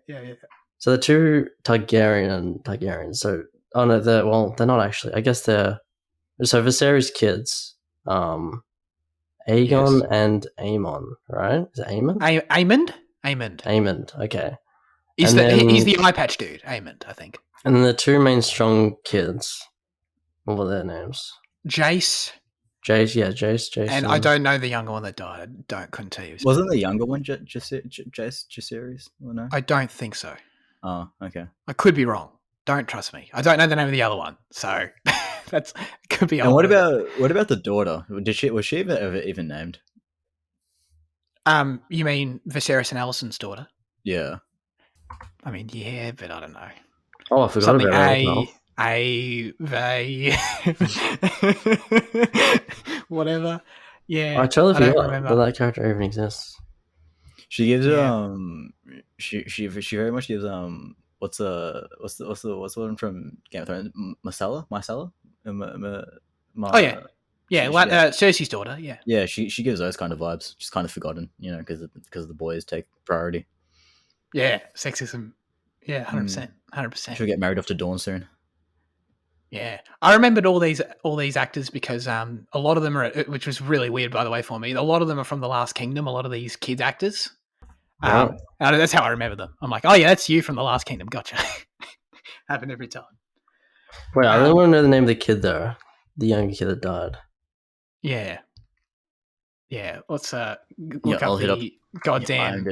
So the two Targaryens. So they're not actually. I guess they're Viserys' kids. Aegon and Aemon, right? Is it Aemon? Aemond. Okay. He's the eye patch dude. Aemond, I think. And then the two main strong kids. What were their names? Jace. Jace. And I don't know the younger one that died. Couldn't tell you. Wasn't the younger one Jaehaerys? Or no? I don't think so. Oh, okay. I could be wrong. Don't trust me. I don't know the name of the other one, so it could be. And what about the daughter? Was she even named? You mean Viserys and Alicent's daughter? Yeah. I mean, yeah, but I don't know. Oh, I forgot about that. Whatever. Yeah, I totally forgot that that character even exists. She gives she very much gives what's the one from Game of Thrones? Micella? Cersei's daughter. Yeah. She gives those kind of vibes. Just kind of forgotten, because the boys take priority. Yeah, sexism. Yeah, 100%. 100%. She'll get married off to Dawn soon. Yeah, I remembered all these actors because a lot of them are, which was really weird by the way for me. A lot of them are from The Last Kingdom. A lot of these kids actors. That's how I remember them. I'm like, oh yeah, that's you from The Last Kingdom. Gotcha. Happened every time. Wait, I really want to know the name of the kid though. The younger kid that died. Yeah. Let's look I'll up hit the goddamn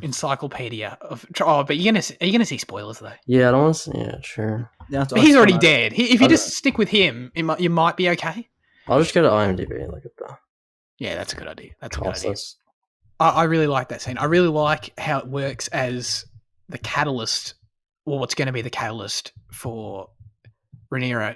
encyclopedia of. Oh, but are you gonna see spoilers though? Yeah, I don't want to. Yeah, sure. He's already dead. If you just stick with him, you might be okay. I'll just go to IMDb and look at the Yeah, that's a good idea. That's a good cast idea. list. I really like that scene. I really like how it works as the catalyst, or what's going to be the catalyst for Rhaenyra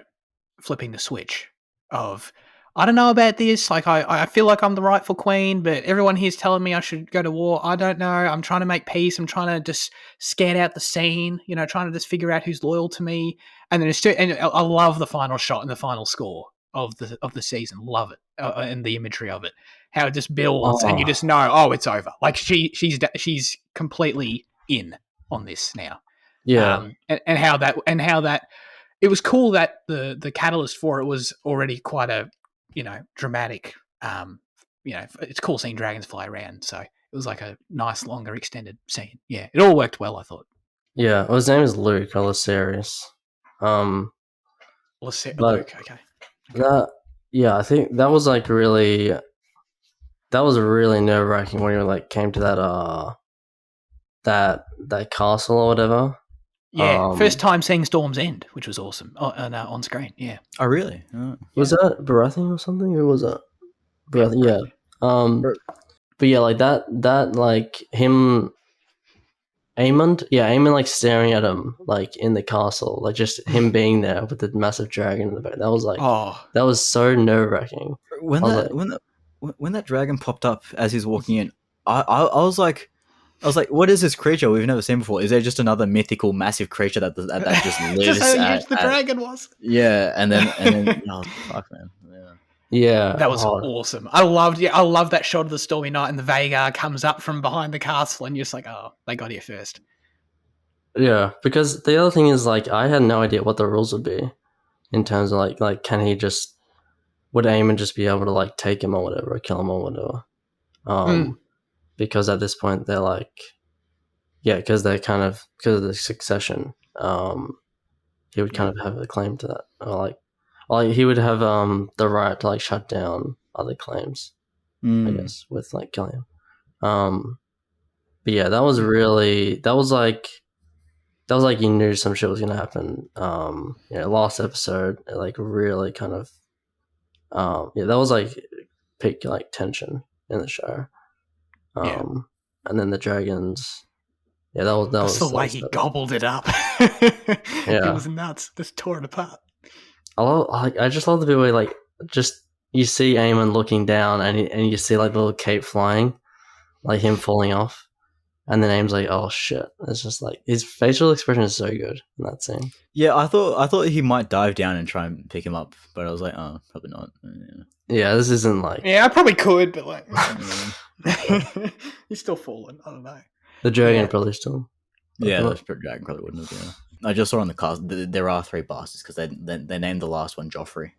flipping the switch of, I don't know about this. Like, I feel like I'm the rightful queen, but everyone here's telling me I should go to war. I don't know. I'm trying to make peace. I'm trying to just scan out the scene, trying to just figure out who's loyal to me. And then and I love the final shot and the final score of the season. Love it. And the imagery of it. How it just builds and you Oh, just know, oh, it's over. Like she's completely in on this now. yeah, And how that it was cool that the catalyst for it was already quite a dramatic. It's cool seeing dragons fly around, so it was like a nice longer extended scene. Yeah, it all worked well, I thought. yeah. Well, his name is Luke, or Series. But Luke, okay. that, yeah, I think that was like really, that was really nerve wracking when you like came to that castle or whatever. Yeah, first time seeing Storm's End, which was awesome on screen. Yeah. Oh, really? Was that Baratheon or something? Who was that? Baratheon, yeah. Bro- But yeah, like that like him, Aemond like staring at him like in the castle, like just him being there with the massive dragon in the back. That was like, Oh, that was so nerve wracking. When I was that like, when that when that dragon popped up as he's walking in, I was like, what is this creature we've never seen before? Is there just another mythical, massive creature that just lives? just how huge the dragon was. Yeah, and then oh fuck, man. Yeah. yeah, That was awesome. I loved that shot of the Stormy Night and the Vagar comes up from behind the castle and you're just like, oh, they got here first. yeah. Because the other thing is like, I had no idea what the rules would be in terms of like can he just, would Aemon just be able to like take him or whatever, or kill him or whatever? Because at this point they're like, yeah, because they're kind of, because of the succession, he would kind of have a claim to that, or like he would have the right to like shut down other claims, I guess, with like killing him. But yeah, that was really, that was like you knew some shit was gonna happen. Last episode, it like really kind of, that was like peak like tension in the show. And then the dragons. Yeah, that was That's the way he gobbled it up. Yeah, it was nuts. Just tore it apart. I just love the bit where like just you see Aemon looking down and you see like the little cape flying, like him falling off, and then Aem's like, oh shit. It's just like his facial expression is so good in that scene. Yeah, I thought he might dive down and try and pick him up, but I was like, oh, probably not. Yeah, this isn't like, yeah, I probably could, but like he's still falling. I don't know. the dragon probably still. Yeah, the dragon probably wouldn't have. Yeah. I just saw on the cast there are 3 bastards because they named the last one Joffrey.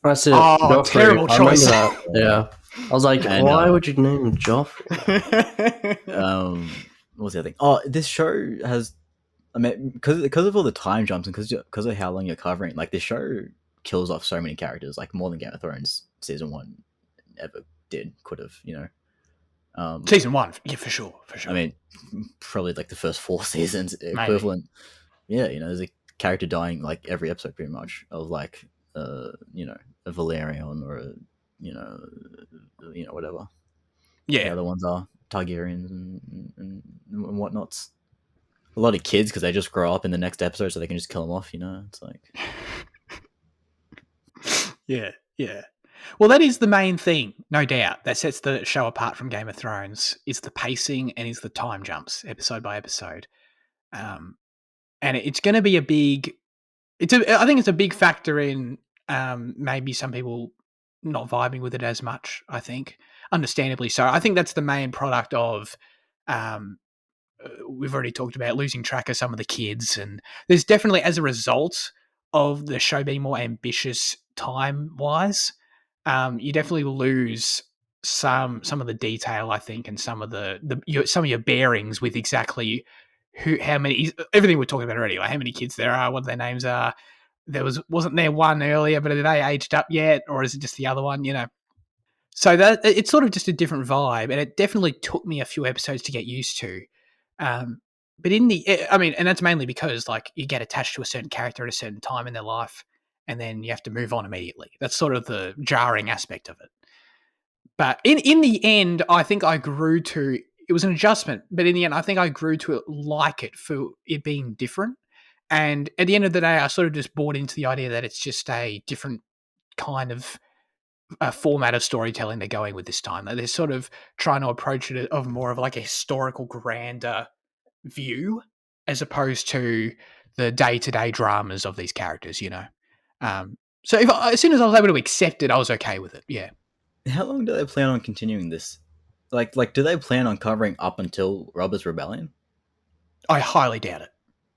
That's it. Oh, Joffrey. terrible choice. Yeah, I was like, why would you name him Joffrey? What was the other thing? Oh, this show has, I mean, because of all the time jumps and because of how long you're covering, like this show kills off so many characters, like more than Game of Thrones season 1 ever could have, Season 1, yeah, for sure. I mean, probably like the first 4 seasons equivalent. Maybe. Yeah, there's a character dying like every episode, pretty much, of like, a Valerian or whatever. Yeah, the other ones are Targaryens and whatnots. A lot of kids because they just grow up in the next episode, so they can just kill them off. It's like, yeah. Well, that is the main thing, no doubt, that sets the show apart from Game of Thrones, is the pacing and is the time jumps, episode by episode. And it's going to be I think it's a big factor in maybe some people not vibing with it as much, I think. Understandably so. I think that's the main product of, we've already talked about losing track of some of the kids. And there's definitely, as a result of the show being more ambitious time-wise, you definitely lose some of the detail, I think, and some of some of your bearings with exactly how many, everything we're talking about already, like how many kids there are, what their names are. Wasn't there one earlier, but are they aged up yet, or is it just the other one? So that it's sort of just a different vibe, and it definitely took me a few episodes to get used to. But and that's mainly because like you get attached to a certain character at a certain time in their life, and then you have to move on immediately. That's sort of the jarring aspect of it. But in the end, I think I grew to it was an adjustment, but in the end, I think I grew to like it for it being different. And at the end of the day, I sort of just bought into the idea that it's just a different kind of format of storytelling they're going with this time. They're sort of trying to approach it of more of like a historical, grander view as opposed to the day-to-day dramas of these characters, you know. So as soon as I was able to accept it, I was okay with it. Yeah. How long do they plan on continuing this? Like, do they plan on covering up until Robert's Rebellion? I highly doubt it.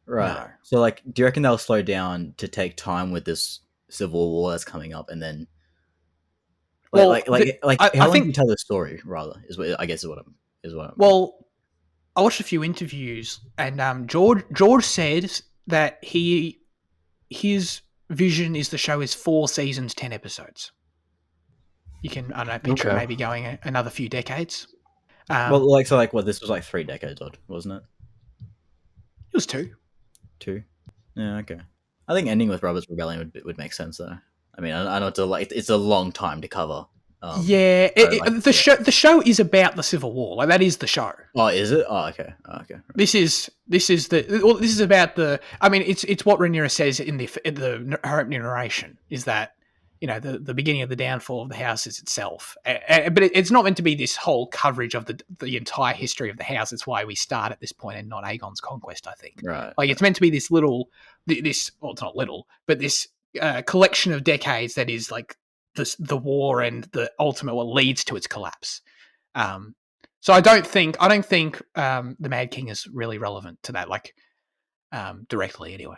Right. No. So, like, do you reckon they'll slow down to take time with this civil war that's coming up, and then, Well, how I long think. do you tell the story? Rather, is what I guess is what I'm. Well, I watched a few interviews, and George said that his vision is the show is 4 seasons, 10 episodes. You can I don't know picture it Okay. maybe going another few decades. Well, like, so, like, what this was like 3 decades odd, wasn't it? It was 2. 2. Yeah. Okay. I think ending with Robert's Rebellion would make sense though. I mean, I know it's a long time to cover. Yeah, the show is about the Civil War. Like that is the show. Oh, is it? Oh, okay. Oh, okay. Right. This is about the. I mean, it's what Rhaenyra says in her opening narration is that the beginning of the downfall of the house is itself, but it's not meant to be this whole coverage of the entire history of the house. It's why we start at this point and not Aegon's conquest. I think. Right. Like it's meant to be this little it's not little, but this collection of decades that is like the war and the ultimate what leads to its collapse. So I don't think the Mad King is really relevant to that, like directly anyway.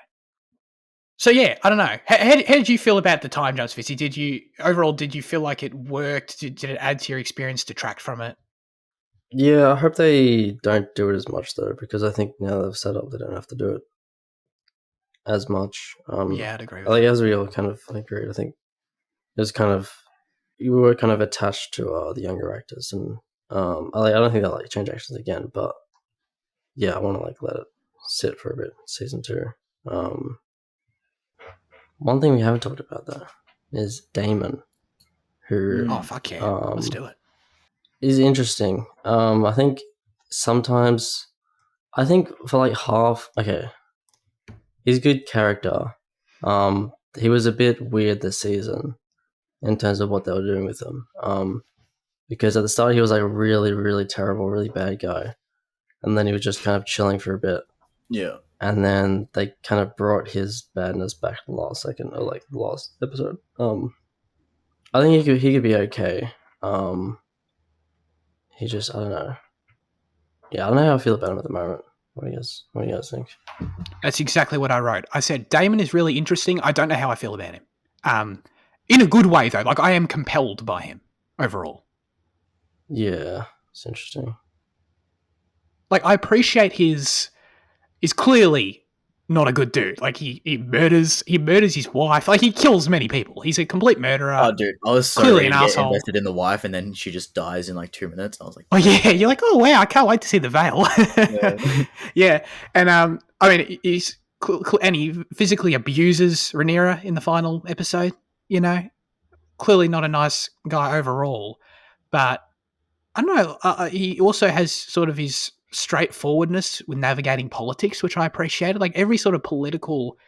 So yeah, I don't know. How did you feel about the time jumps, Fitzy? Did you feel like it worked? Did it add to your experience? Detract from it? Yeah, I hope they don't do it as much though, because I think now they've set up, they don't have to do it as much. Yeah, I'd agree with like that. as we all kind of agreed, I think it was kind of you were kind of attached to the younger actors, and I don't think they'll like change actions again, but yeah, I want to like let it sit for a bit. Season 2. One thing we haven't talked about though is Damon, who Oh fuck yeah, let's do it. is interesting. I think sometimes, I think for like half, okay, he's a good character. He was a bit weird this season in terms of what they were doing with him. Because at the start he was like a really, really terrible, really bad guy, and then he was just kind of chilling for a bit. Yeah. And then they kind of brought his badness back in the last second, or like the last episode. I think he could be okay. He just, I don't know. Yeah, I don't know how I feel about him at the moment. What do you guys think? That's exactly what I wrote. I said Damon is really interesting. I don't know how I feel about him. In a good way though. Like I am compelled by him overall. Yeah, it's interesting. Like I appreciate he's clearly not a good dude. Like he murders his wife. Like he kills many people. He's a complete murderer. Oh, dude, I was so clearly ready an to get asshole. invested in the wife, and then she just dies in like 2 minutes. I was like, Oh yeah, you're like, oh wow, I can't wait to see the veil. yeah. Yeah, and I mean, and he physically abuses Rhaenyra in the final episode. You know, clearly not a nice guy overall, but I don't know. He also has sort of his straightforwardness with navigating politics, which I appreciated. Like every sort of political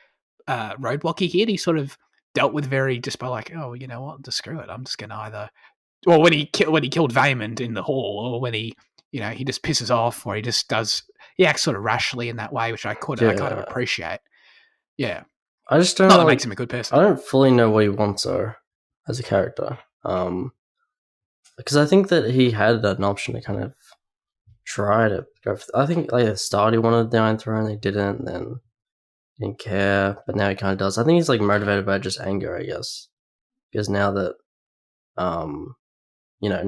roadblock he hit, he sort of dealt with very just by like, oh, you know what, just screw it. I'm just gonna either, well, when he killed Vaymond in the hall, or when he just pisses off, or he acts sort of rashly in that way, which I kind of appreciate. Yeah, I just don't not know. that Like, makes him a good person. I don't fully know what he wants though, as a character. Because I think that he had an option to kind of try to go. I think like at the start he wanted the Iron Throne, they didn't. And then didn't care, but now he kind of does. I think he's like motivated by just anger, I guess, because now that, he was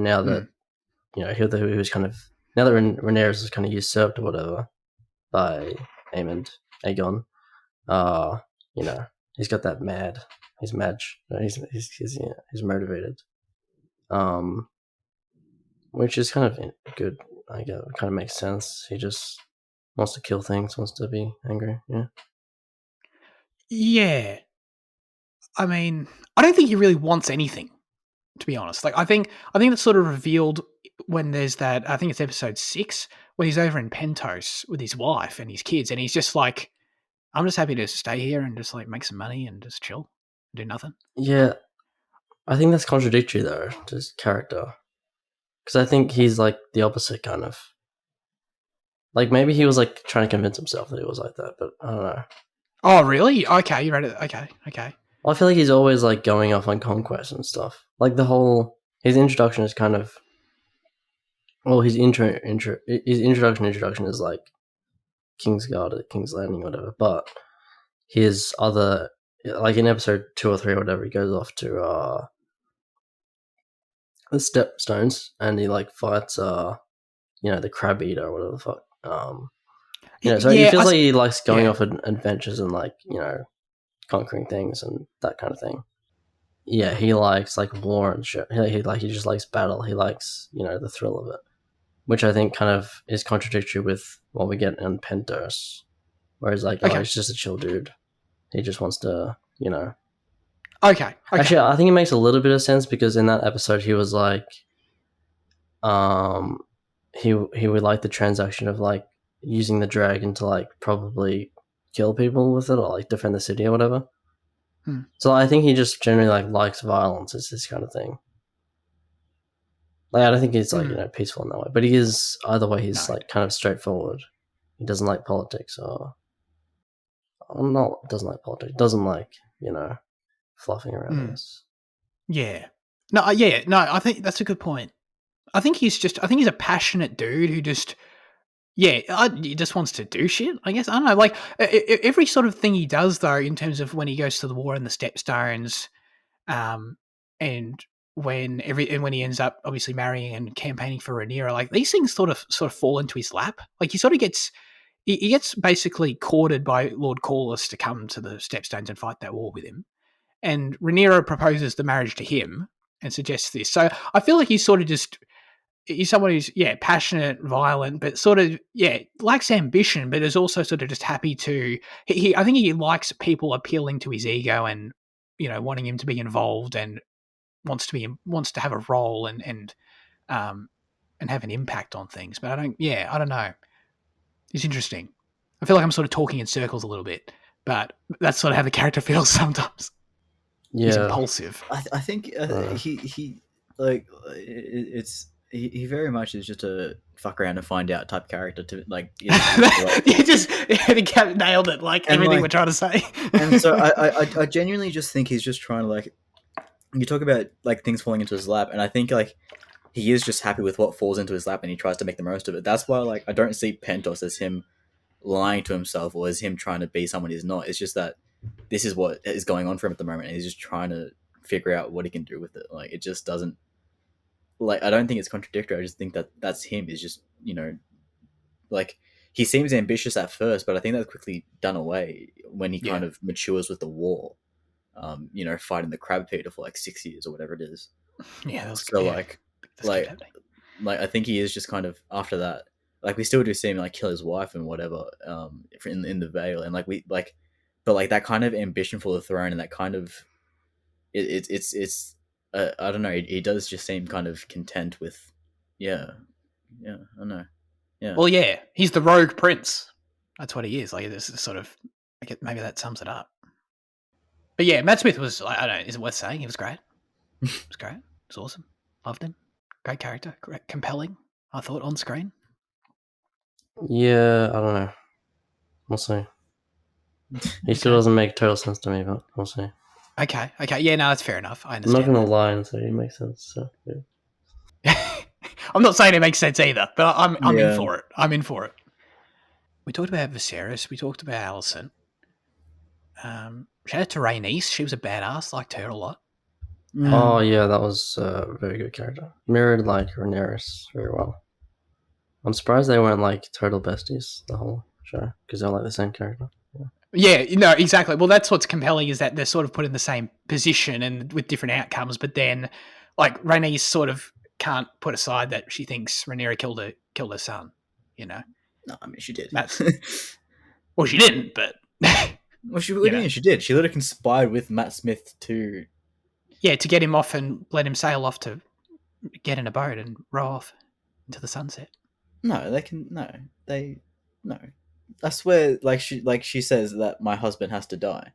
kind of, now that Rhaenyra is kind of usurped or whatever by Aegon, he's got that mad. He's mad. He's motivated. Which is kind of good. I guess it kind of makes sense. He just wants to kill things, wants to be angry. Yeah. Yeah, I mean, I don't think he really wants anything, to be honest. Like, I think that's sort of revealed when there's that. I think it's episode 6 when he's over in Pentos with his wife and his kids, and he's just like, "I'm just happy to stay here and just like make some money and just chill, do nothing." Yeah, I think that's contradictory though to his character, because I think he's like the opposite kind of. Like maybe he was like trying to convince himself that he was like that, but I don't know. Oh, really? Okay, you read it. Okay. Well, I feel like he's always like going off on conquest and stuff. Like his introduction is kind of. Well, his introduction is like Kingsguard at King's Landing or whatever, but his other, like in episode 2 or 3 or whatever, he goes off to the Stepstones and he like fights the crab eater or whatever the fuck. So he feels like he likes going off on adventures and like conquering things and that kind of thing. Yeah, he likes like war and shit. He just likes battle. He likes the thrill of it, which I think kind of is contradictory with what we get in Pentos, whereas like he's just a chill dude. He just wants to Okay. Actually, I think it makes a little bit of sense because in that episode he was like, he would like the transaction of like using the dragon to like probably kill people with it or like defend the city or whatever. So I think he just generally like likes violence. It's this kind of thing. Like I don't think he's like peaceful in that way, but he is either way. He's like kind of straightforward. He doesn't like politics or doesn't like politics. Doesn't like fluffing around this. Yeah. No. I think that's a good point. I think he's a passionate dude who just. Yeah, he just wants to do shit, I guess. I don't know. Like, every sort of thing he does, though, in terms of when he goes to the war in the Stepstones, and when he ends up obviously marrying and campaigning for Rhaenyra, like, these things sort of fall into his lap. Like, he sort of gets... He gets basically courted by Lord Corlys to come to the Stepstones and fight that war with him. And Rhaenyra proposes the marriage to him and suggests this. So I feel like he's sort of just... He's someone who's passionate, violent, but sort of lacks ambition, but is also sort of just happy to. I think he likes people appealing to his ego and wanting him to be involved and wants to have a role and have an impact on things. But I don't know. It's interesting. I feel like I'm sort of talking in circles a little bit, but that's sort of how the character feels sometimes. Yeah, he's impulsive. I think he like it's. He very much is just a fuck around and find out type character to like. You just nailed it, like everything we're trying to say. And so I genuinely just think he's just trying to like. You talk about like things falling into his lap, and I think like he is just happy with what falls into his lap, and he tries to make the most of it. That's why like I don't see Pentos as him lying to himself or as him trying to be someone he's not. It's just that this is what is going on for him at the moment, and he's just trying to figure out what he can do with it. Like it just doesn't. Like I don't think it's contradictory. I just think that that's him. Is just like he seems ambitious at first, but I think that's quickly done away when he kind of matures with the war. Fighting the crab feeder for like 6 years or whatever it is. Yeah, that's so like I think he is just kind of after that. Like we still do see him like kill his wife and whatever in the Vale, and but like that kind of ambition for the throne and that kind of it's. I don't know. He does just seem kind of content with, I don't know. Yeah. Well, yeah, he's the rogue prince. That's what he is. Like this is sort of, maybe that sums it up. But yeah, Matt Smith was. I don't know. Is it worth saying? He was great. It was great. It was awesome. Loved him. Great character. Great, compelling. I thought on screen. Yeah, I don't know. We'll see. He still doesn't make total sense to me, but we'll see. Okay. Yeah, no, that's fair enough. I understand. I'm not going to lie and say it makes sense. So, yeah. I'm not saying it makes sense either, but I'm in for it. I'm in for it. We talked about Viserys. We talked about Alicent. Shout out to Rhaenys. She was a badass. Liked her a lot. Oh, yeah, that was a very good character. Mirrored like Rhaenyra very well. I'm surprised they weren't like total besties the whole show because they're like the same character. Yeah, no, exactly. Well, that's what's compelling is that they're sort of put in the same position and with different outcomes, but then like Rhaenys sort of can't put aside that she thinks Rhaenyra killed her son, No, I mean she did. Well, she didn't, but Well, what do you mean she did? She literally conspired with Matt Smith to. Yeah, to get him off and let him sail off to get in a boat and row off into the sunset. No, they can. No, they. No, I swear. Like she says that my husband has to die.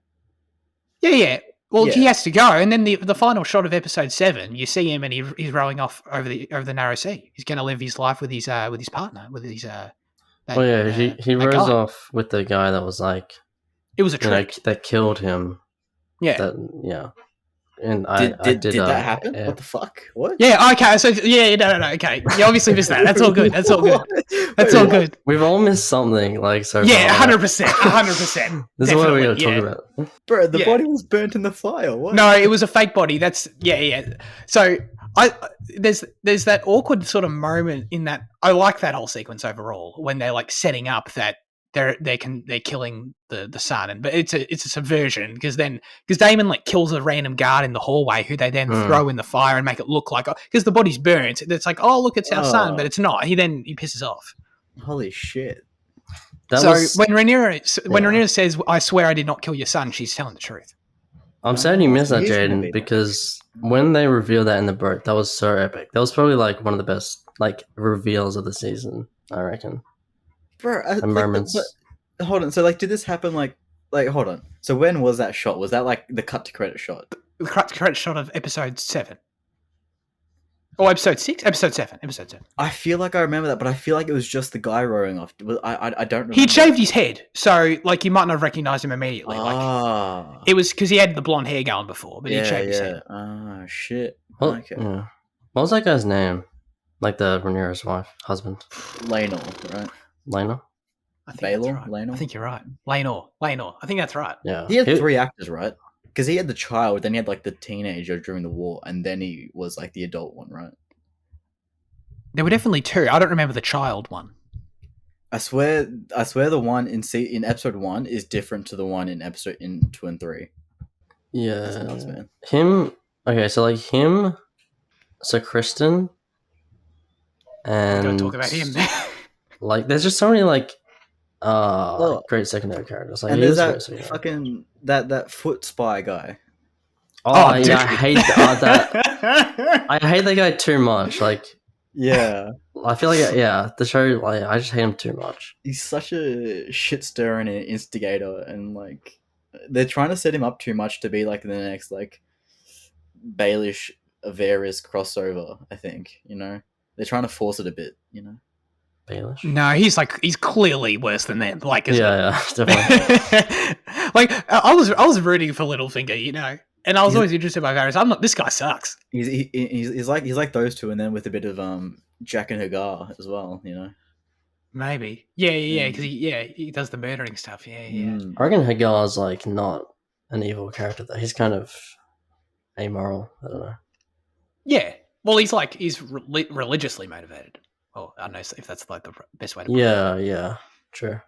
Yeah. Well, Yeah. he has to go, and then the final shot of episode 7, you see him and he's rowing off over the narrow sea. He's going to live his life with his partner, with his that, Oh yeah, he that rose guy. off with the guy that was like, It was a trick. that killed him. Yeah. And Did that happen? Yeah. What the fuck? What? Yeah, okay, so no, okay. You obviously missed that. That's all good. That's all good. That's all good. We've all missed something, like, so Yeah, far. 100%. This is what we gotta talk about. Bro, the body was burnt in the fire. What? No, it was a fake body. That's yeah. So there's that awkward sort of moment in that. I like that whole sequence overall when they're like setting up that they're killing the son, but it's a subversion because Damon like kills a random guard in the hallway who they then throw in the fire and make it look like, because the body's burnt. It's like, oh look, it's our son, but it's not. He pisses off. Holy shit. When Rhaenyra says, "I swear I did not kill your son," she's telling the truth. I'm sad you missed that, Jaden, because when they revealed that in the boat, that was so epic. That was probably like one of the best like reveals of the season, I reckon. Bro, moments. Hold on. So, like, did this happen? Like, hold on. So, when was that shot? Was that like the cut to credit shot? The cut to credit shot of episode 7. Or episode 6? Episode 7. I feel like I remember that, but I feel like it was just the guy rowing off. I don't remember. He'd shaved his head, so like you might not have recognized him immediately. Like it was because he had the blonde hair going before, but he'd shaved his head. Oh shit. Well, okay. Yeah. What was that guy's name? Like the Rhaenyra's husband. Laenor, right? Laenor? I think that's right. Laenor? I think you're right. Laenor. I think that's right. Yeah. He had 3 actors, right? Because he had the child, then he had like the teenager during the war, and then he was like the adult one, right? There were definitely 2. I don't remember the child one. I swear the one in episode 1 is different to the one in 2 and 3. Yeah. That's nuts, man. Him. Okay, so like him, Sir Kristen, and Don't talk about him. Like, there's just so many like great secondary characters. Like, and there's that fucking that foot spy guy. Oh yeah, I hate that. I hate that guy too much. Like, yeah, I feel like the show. Like, I just hate him too much. He's such a shit stirrer and an instigator, and like they're trying to set him up too much to be like the next like Baelish Varys crossover. I think they're trying to force it a bit. Baelish? No, he's clearly worse than them. Like, yeah, definitely. Like, I was rooting for Littlefinger, and I was always interested by Varys. I'm not. This guy sucks. He's like those two, and then with a bit of Jack and Hagar as well. Maybe. Yeah. Because he does the murdering stuff. Yeah. I reckon Hagar's like not an evil character though. He's kind of amoral. I don't know. Yeah. Well, he's religiously motivated. Well, I don't know if that's like the best way to put it. Yeah. True.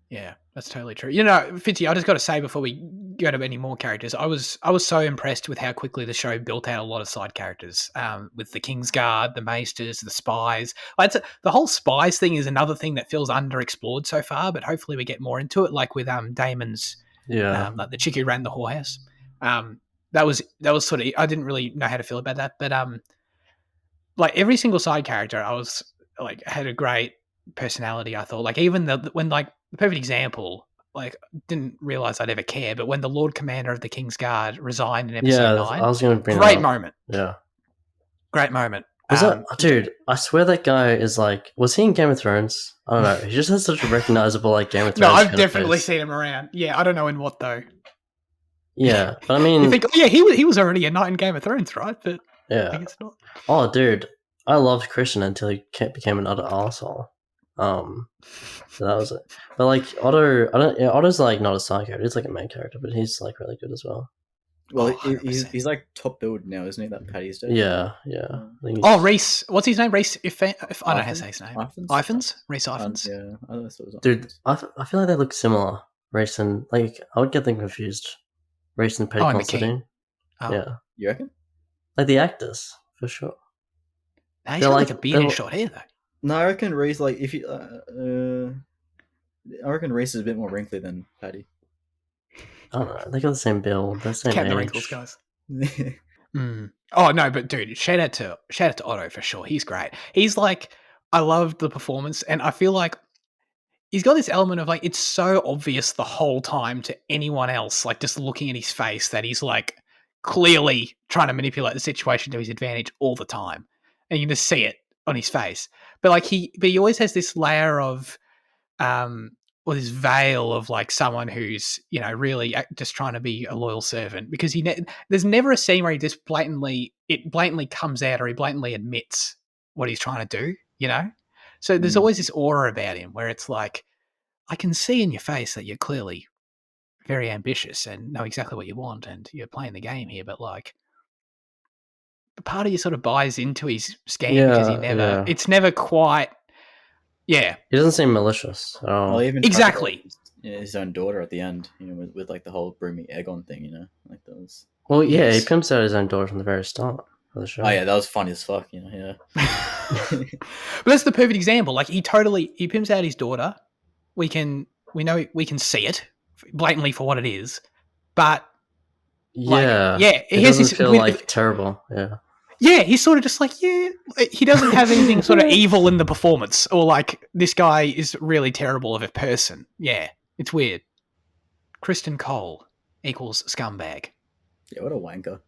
Yeah, that's totally true. Fitzy, I just got to say before we go to any more characters, I was so impressed with how quickly the show built out a lot of side characters, with the Kingsguard, the Maesters, the spies. The whole spies thing is another thing that feels underexplored so far, but hopefully we get more into it, like with Damon's, like the chick who ran the whorehouse. That was sort of, I didn't really know how to feel about that, but like every single side character, I was like had a great personality. I thought, like, even when like the perfect example, like, didn't realize I'd ever care, but when the Lord Commander of the King's Guard resigned in episode 9, I was going to bring great moment. Yeah, great moment. Dude, I swear that guy is like, was he in Game of Thrones? I don't know. He just has such a recognizable like Game of Thrones. No, I've definitely seen him around. Yeah, I don't know in what though. Yeah, but I mean, you think, he was already a knight in Game of Thrones, right? But yeah, I guess not. Oh, dude, I loved Christian until he became an utter arsehole. So that was it. But like Otto's like not a side character. He's like a main character, but he's like really good as well. Well, he's like top build now, isn't he? That Paddy's day. Yeah. Oh, Reese. What's his name? Reese. If I don't know how to say his name. Iphans. Reese Iphans. Yeah, I thought it was dude. I feel like they look similar. Reese and like I would get them confused. Reese and Paddy Considine. Oh. Yeah. You reckon? Like the actors for sure. Nah, he's got like a beard and short hair though. No, I reckon Reese, like, if you, I reckon Reese is a bit more wrinkly than Paddy. I don't know. They got the same build, the same Count the age. wrinkles, guys. Oh no, but dude, shout out to Otto for sure. He's great. He's like, I loved the performance, and I feel like he's got this element of like it's so obvious the whole time to anyone else, like just looking at his face, that he's like clearly trying to manipulate the situation to his advantage all the time, and you can just see it on his face. But like he always has this layer of or this veil of like someone who's really just trying to be a loyal servant, because there's never a scene where he just blatantly comes out or he blatantly admits what he's trying to do. So there's always this aura about him where it's like, I can see in your face that you're clearly very ambitious and know exactly what you want and you're playing the game here, but like part of you sort of buys into his scheme because it's never quite. Yeah, he doesn't seem malicious at all. Well, even exactly. His own daughter at the end, with like the whole brooming Aegon thing, like that was. Well, yeah, he pimps out his own daughter from the very start of the show. Oh yeah, that was funny as fuck, yeah. But that's the perfect example. Like he pimps out his daughter. We know we can see it blatantly for what it is, but it doesn't feel like terrible. Yeah, he's sort of just like, he doesn't have anything sort of evil in the performance, or like this guy is really terrible of a person. Yeah, it's weird. Kristen Cole equals scumbag. Yeah, what a wanker.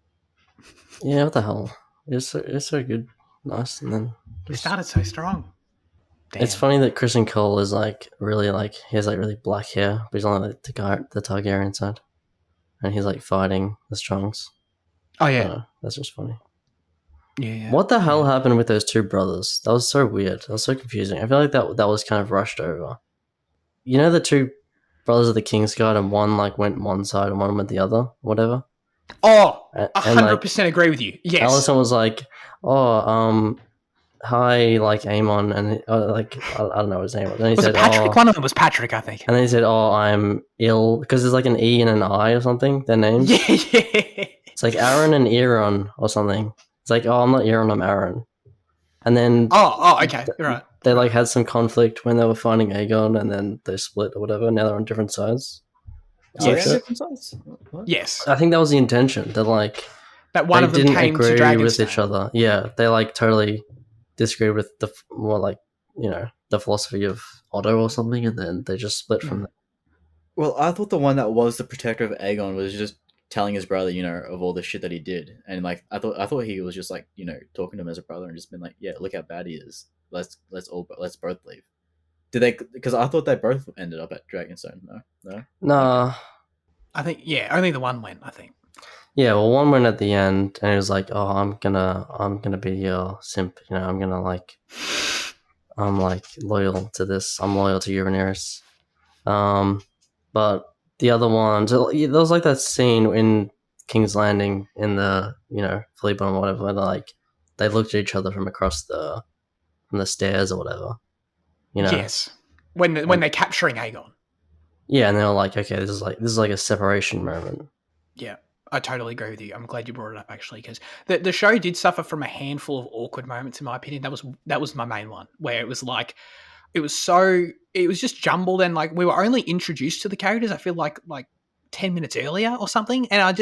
Yeah, what the hell? It's so good, nice, and then it started so strong. Damn. It's funny that Kristen Cole is like really like he has like really black hair, but he's on like the Targaryen side, and he's like fighting the Strongs. Oh yeah, that's just funny. Yeah. What the hell happened with those two brothers? That was so weird. That was so confusing. I feel like that was kind of rushed over. You know, the two brothers of the Kingsguard, and one like went one side and one went the other, whatever. Oh, 100% agree with you. Yes. Allison was like, hi, like Aemon, and like I don't know what his name was. And he was said, it Patrick? One of them was Patrick, I think. And then he said, I'm ill, because there's like an E and an I or something. Their names. Yeah. It's like Aaron and Euron or something. It's like, I'm not Euron, I'm Aaron. And then okay, right. They like had some conflict when they were fighting Aegon, and then they split or whatever. Now they're on different sides. Different sides? What? Yes, I think that was the intention. That like that one of them didn't came agree to Dragonstone with each other. Yeah, they like totally disagreed with the more like the philosophy of Otto or something, and then they just split from there. Well, I thought the one that was the protector of Aegon was just telling his brother, of all the shit that he did, and like I thought he was just like talking to him as a brother and just been like, yeah, look how bad he is. Let's both leave. Did they? Because I thought they both ended up at Dragonstone. No. Nah. I think only the one went. I think. Yeah, well, one went at the end, and he was like, "Oh, I'm gonna be your simp. I'm gonna like, I'm like loyal to this. I'm loyal to Rhaenyra." But the other one, so there was like that scene in King's Landing in the Fleabone or whatever, where they looked at each other from across from the stairs or whatever. Yes, when they're capturing Aegon. Yeah, and they were like, okay, this is like a separation moment. Yeah, I totally agree with you. I'm glad you brought it up, actually, because the show did suffer from a handful of awkward moments, in my opinion. That was my main one, where it was like, it was just jumbled, and like we were only introduced to the characters, I feel like 10 minutes earlier or something, and I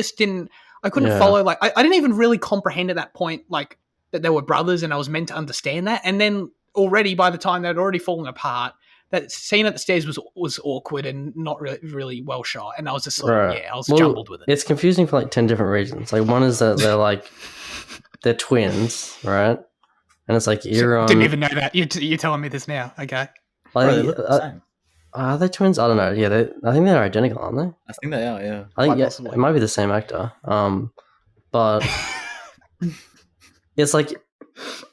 couldn't follow, like I didn't even really comprehend at that point like that they were brothers, and I was meant to understand that, and then already by the time they'd already fallen apart, that scene at the stairs was awkward and not really well shot, and I was just like, I was jumbled with it. It's confusing for like 10 different reasons. Like one is that they're like they're twins, right? And it's like Euron. Didn't even know that. You're telling me this now. Okay. Like, they look the same. Are they twins? I don't know. Yeah, I think they're identical, aren't they? I think they are. Yeah. I think it might be the same actor. But it's like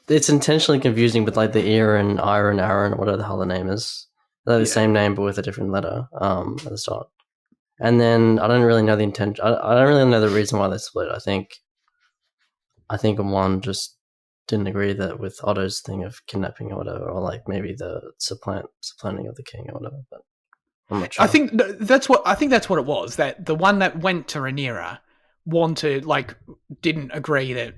it's intentionally confusing with like the Aaron, Aaron, whatever the hell the name is. They're the same name but with a different letter at the start. And then I don't really know the intention. I don't really know the reason why they split. I think one just didn't agree that with Otto's thing of kidnapping or whatever, or like maybe the supplanting of the king or whatever. But I'm not sure. I think that's what it was. That the one that went to Rhaenyra didn't agree that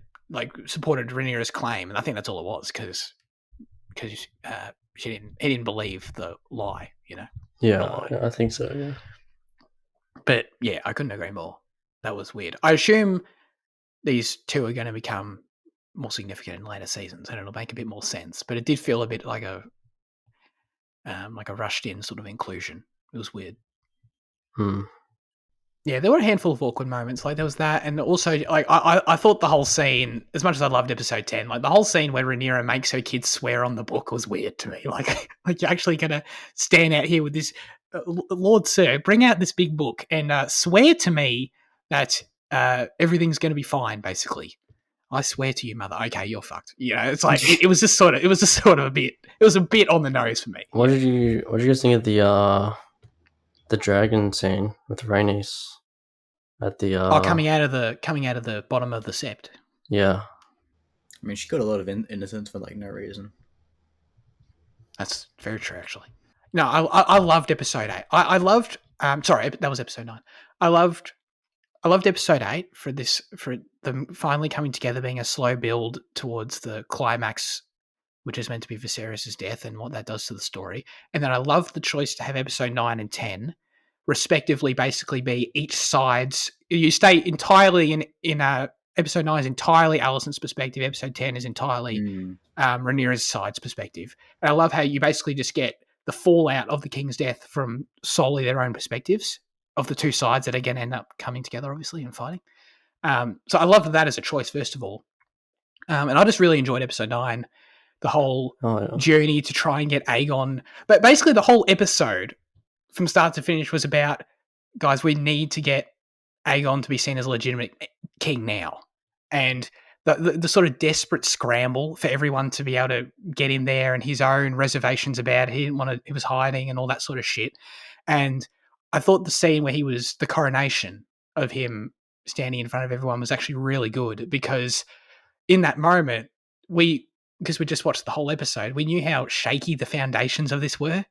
supported Rhaenyra's claim, and I think that's all it was because he didn't believe the lie. Yeah, I think so. Yeah. But yeah, I couldn't agree more. That was weird. I assume these two are going to become more significant in later seasons, and it'll make a bit more sense. But it did feel a bit like a rushed in sort of inclusion. It was weird. Yeah, there were a handful of awkward moments. Like there was that, and also like I thought the whole scene, as much as I loved episode 10, like the whole scene where Rhaenyra makes her kids swear on the book was weird to me. Like you're actually gonna stand out here with this, Lord Sir, bring out this big book and swear to me that everything's gonna be fine. Basically, I swear to you, mother. Okay, you're fucked. You know, it's like it was just sort of a bit. It was a bit on the nose for me. What did you guys think of the dragon scene with Rhaenys at the coming out of the bottom of the sept? Yeah. I mean, she got a lot of innocence for like no reason. That's very true, actually. No, I loved episode 8. I loved. Sorry, that was episode 9. I loved episode 8 for them finally coming together, being a slow build towards the climax, which is meant to be Viserys' death and what that does to the story. And then I loved the choice to have episode 9 and 10, respectively, basically be each side's. You stay entirely in episode 9 is entirely Alicent's perspective. Episode 10 is entirely Rhaenyra's side's perspective. And I love how you basically just get the fallout of the king's death from solely their own perspectives of the two sides that are going to end up coming together, obviously, and fighting. So I loved that as a choice, first of all. And I just really enjoyed episode 9, the whole journey to try and get Aegon. But basically the whole episode from start to finish was about, guys, we need to get Aegon to be seen as a legitimate king now. And the sort of desperate scramble for everyone to be able to get in there, and his own reservations about it. He was hiding and all that sort of shit. And I thought the scene where the coronation of him standing in front of everyone was actually really good, because in that moment, because we just watched the whole episode, we knew how shaky the foundations of this were.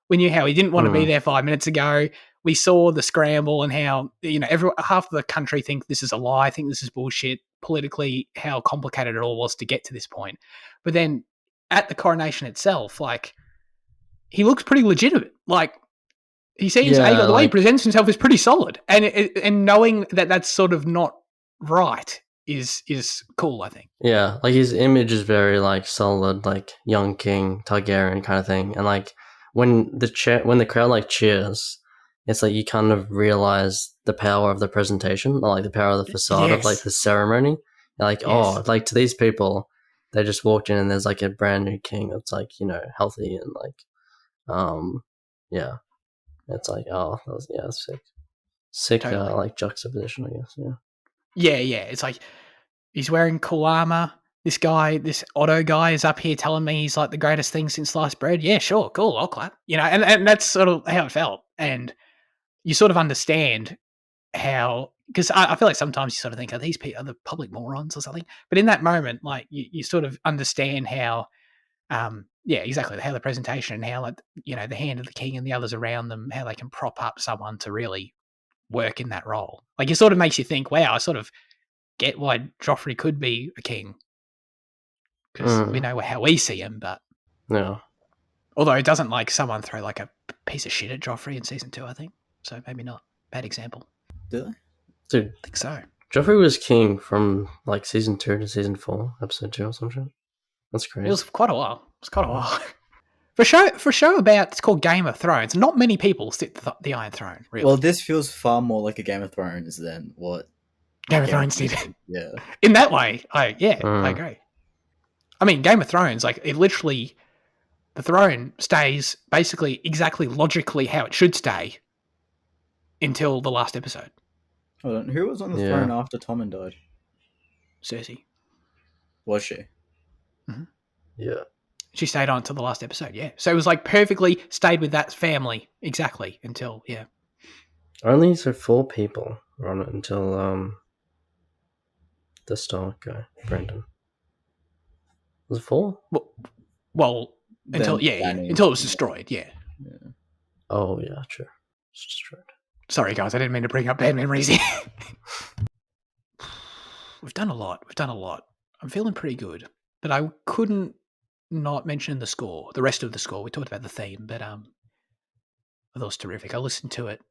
We knew how he didn't want to be there 5 minutes ago. We saw the scramble and how, half of the country think this is a lie, think this is bullshit, politically, how complicated it all was to get to this point. But then at the coronation itself, like, he looks pretty legitimate. Like, he seems, Aegon, the way he presents himself is pretty solid. And knowing that that's sort of not right is cool, I think. Yeah, like his image is very like solid, like young king Targaryen kind of thing. And like when the crowd like cheers, it's like you kind of realize the power of the presentation, or like the power of the facade of like the ceremony. You're like, oh, like to these people, they just walked in and there's like a brand new king that's like, healthy and like, yeah. It's like, oh, that's sick. Sick, totally. Like juxtaposition, I guess. Yeah. Yeah. It's like he's wearing cool armor. This Otto guy is up here telling me he's like the greatest thing since sliced bread. Yeah, sure, cool, I'll clap. And that's sort of how it felt. And you sort of understand how, because I feel like sometimes you sort of think, are the public morons or something? But in that moment, like you sort of understand how, exactly, how the presentation and how, like, the hand of the king and the others around them, how they can prop up someone to really work in that role. Like, it sort of makes you think, wow, I sort of get why Joffrey could be a king, because we know how we see him, but although it doesn't like someone throw like a piece of shit at Joffrey in season 2, I think, so maybe not. Bad example. Do they? Dude, I think so. Joffrey was king from like season 2 to season 4, episode 2 or something. That's crazy. It was quite a while. For a show about, it's called Game of Thrones, not many people sit the Iron Throne, really. Well, this feels far more like a Game of Thrones than what Game of Thrones did. Yeah. In that way, I agree. I mean, Game of Thrones, like, it literally, the throne stays basically exactly logically how it should stay until the last episode. Hold on, who was on the throne after Tommen died? Cersei. Was she? Mm-hmm. Yeah. She stayed on until the last episode, yeah. So it was like perfectly stayed with that family exactly until, Only 4 people were on it until the Stark guy, Brendan. Was it 4? Well, until it was destroyed, yeah. Oh yeah, true. It's destroyed. Sorry guys, I didn't mean to bring up bad memories here. We've done a lot. I'm feeling pretty good, but I couldn't not mention the rest of the score. We talked about the theme, but I thought it was terrific. I listened to it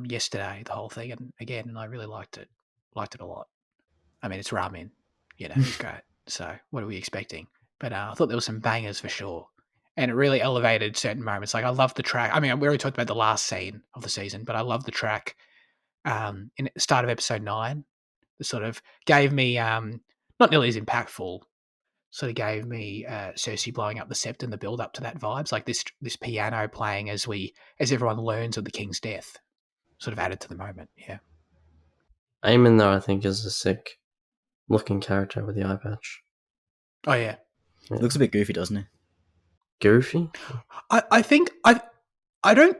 yesterday, the whole thing, and I really liked it. Liked it a lot. I mean, it's ramen, it's great. So what are we expecting? But I thought there was some bangers for sure, and it really elevated certain moments. Like I love the track. I mean, we already talked about the last scene of the season, but I love the track in the start of episode 9. That sort of gave me not nearly as impactful. Sort of gave me Cersei blowing up the sept and the build up to that vibes, like this piano playing as everyone learns of the king's death. Sort of added to the moment. Yeah. Eamon, though, I think is a sick looking character with the eye patch. Oh yeah. He looks a bit goofy, doesn't he? Goofy? I think I don't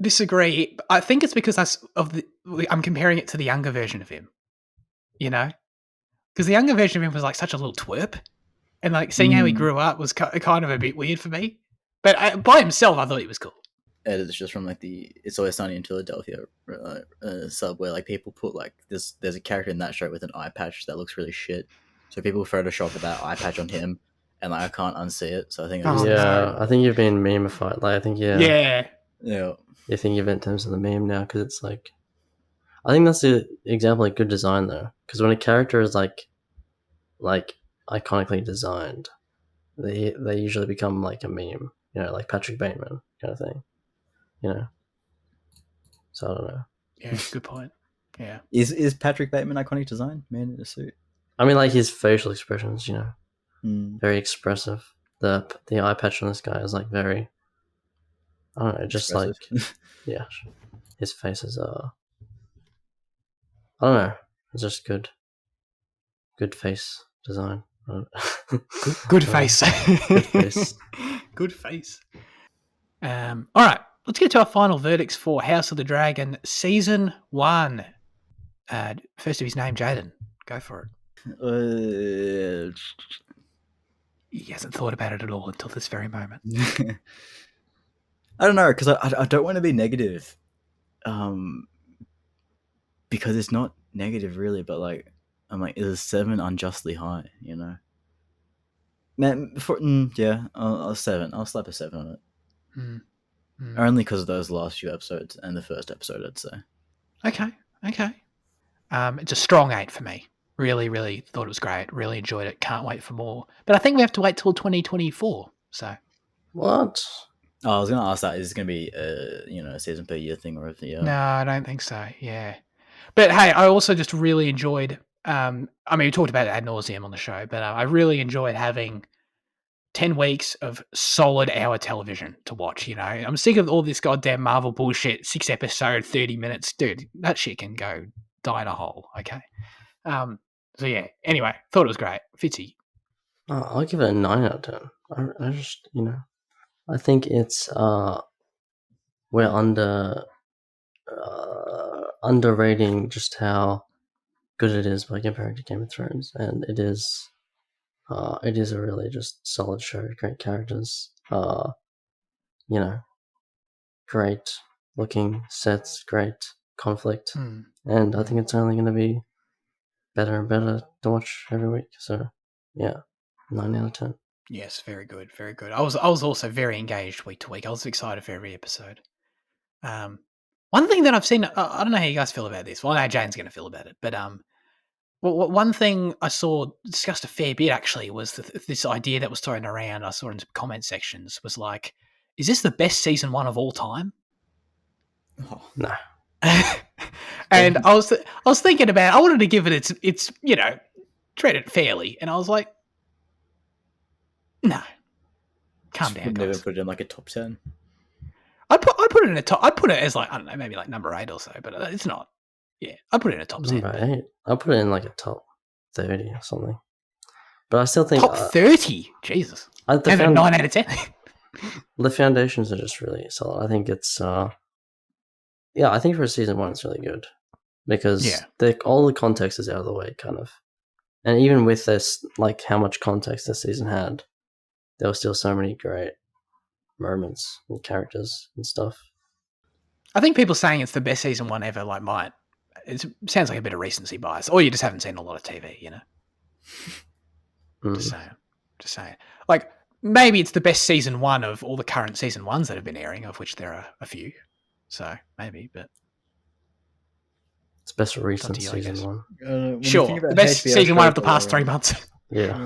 disagree. I think it's because I'm comparing it to the younger version of him. Because the younger version of him was like such a little twerp, and like seeing how he grew up was kind of a bit weird for me. But by himself, I thought he was cool. It's just from like the It's Always Sunny in Philadelphia sub where like people put like there's a character in that show with an eye patch that looks really shit. So people Photoshop that eye patch on him, and like I can't unsee it. So I think I think you've been memeified. Like I think yeah. You think of it in terms of the meme now because it's like, I think that's the example of good design though. Because when a character is like iconically designed, they usually become like a meme. Like Patrick Bateman kind of thing. So I don't know. Yeah, good point. Yeah. Is Patrick Bateman iconic design? Man in a suit. I mean, like his facial expressions, very expressive. The eye patch on this guy is like very, I don't know, just expressive. Like his face is I don't know, it's just good face design. Good face. Good face. Good face. All right, let's get to our final verdicts for House of the Dragon Season 1. First of his name, Jaden. Go for it. He hasn't thought about it at all until this very moment. I don't know, because I don't want to be negative. Because it's not negative really, but like I'm like, is 7 unjustly high? Man, I'll 7. I'll slap a 7 on it. Only because of those last few episodes and the first episode, I'd say. Okay. It's a strong 8 for me. Really, really thought it was great. Really enjoyed it. Can't wait for more. But I think we have to wait till 2024. So. What? Oh, I was going to ask that. Is it going to be a season per year thing or a year? No, I don't think so. Yeah. But hey, I also just really enjoyed. I mean, we talked about it ad nauseum on the show, but I really enjoyed having 10 weeks of solid hour television to watch. I'm sick of all this goddamn Marvel bullshit. 6 episode, 30 minutes, dude. That shit can go die in a hole. Okay. So yeah. Anyway, thought it was great. Fitzy. I'll give it a 9 out of 10. I just I think it's we're underrating just how good it is by comparing to Game of Thrones, and it is a really just solid show. Great characters, great looking sets, great conflict, and I think it's only going to be better and better to watch every week. So yeah, 9 out of 10. Yes, very good, very good. I was also very engaged week to week. I was excited for every episode. One thing that I've seen, I don't know how you guys feel about this. Well, I know Jane's going to feel about it, but one thing I saw discussed a fair bit actually was this idea that was thrown around. I saw in some comment sections was like, "Is this the best season 1 of all time?" Oh, no. And I was thinking about. I wanted to give it its treat it fairly, and I was like, no, calm down, guys. Never put it in like a top 10. I put it in a top. I put it as like, I don't know, maybe like number 8 or so, but it's not. Yeah, I put it in a top 10. Number 8. I put it in like a top 30 or something. But I still think top 30. Jesus, I have a 9 out of 10. The foundations are just really solid. I think it's I think for season 1 it's really good because all the context is out of the way, kind of. And even with this, like how much context this season had, there were still so many great moments and characters and stuff. I think people saying it's the best season 1 ever, it sounds like a bit of recency bias, or you just haven't seen a lot of TV, Just saying. Like, maybe it's the best season 1 of all the current season 1s that have been airing, of which there are a few. So, maybe, but... It's best to recent you, I guess. season one. When you Sure, think about the best HBO season one of shows the past 3 alone, months. Yeah.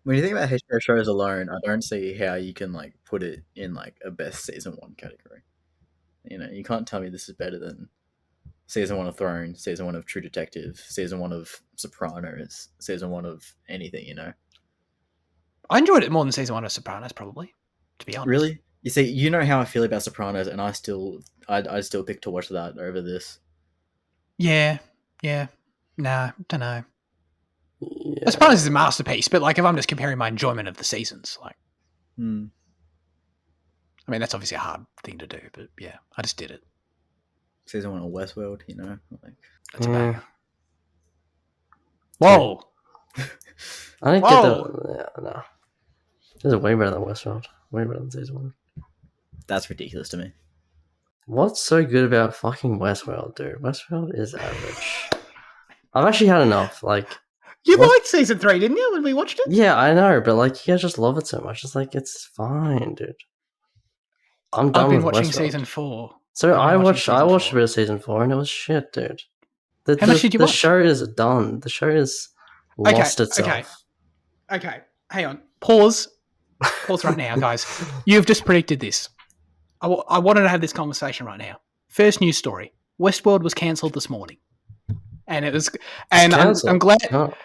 when you think about HBO shows alone, I don't see how you can like put it in like a best season one category. You know, you can't tell me this is better than season one of Thrones, season one of True Detective, season one of Sopranos, season one of anything. You know, I enjoyed it more than season 1 of Sopranos, probably, to be honest. really. You see, you know how I feel about Sopranos, and I still pick to watch that over this. Yeah. Nah, don't know. Yeah. I suppose it's a masterpiece, but like if I'm just comparing my enjoyment of the seasons, like, Hmm. I mean, that's obviously a hard thing to do, but yeah, I just did it. Season one of Westworld, you know, like That's a Yeah. banger. Whoa. I didn't get Whoa. that. Yeah, no. This is way better than Westworld. Way better than season one. that's ridiculous to me. What's so good about fucking Westworld, dude? Westworld is average. I've actually had enough. Like, You what? liked season 3, didn't you, when we watched it? Yeah, I know, but like, you guys just love it so much. It's like, it's fine, dude. I'm done I've been with watching Westworld. season 4. So I've been watching I season watched a 4. bit of season 4 and it was shit, dude. How much did you The watch? show is done. The show is lost itself. Okay. Hang on. Pause right now, guys. You've just predicted this. I wanted to have this conversation right now. First news story: Westworld was cancelled this morning, and it was, and I'm glad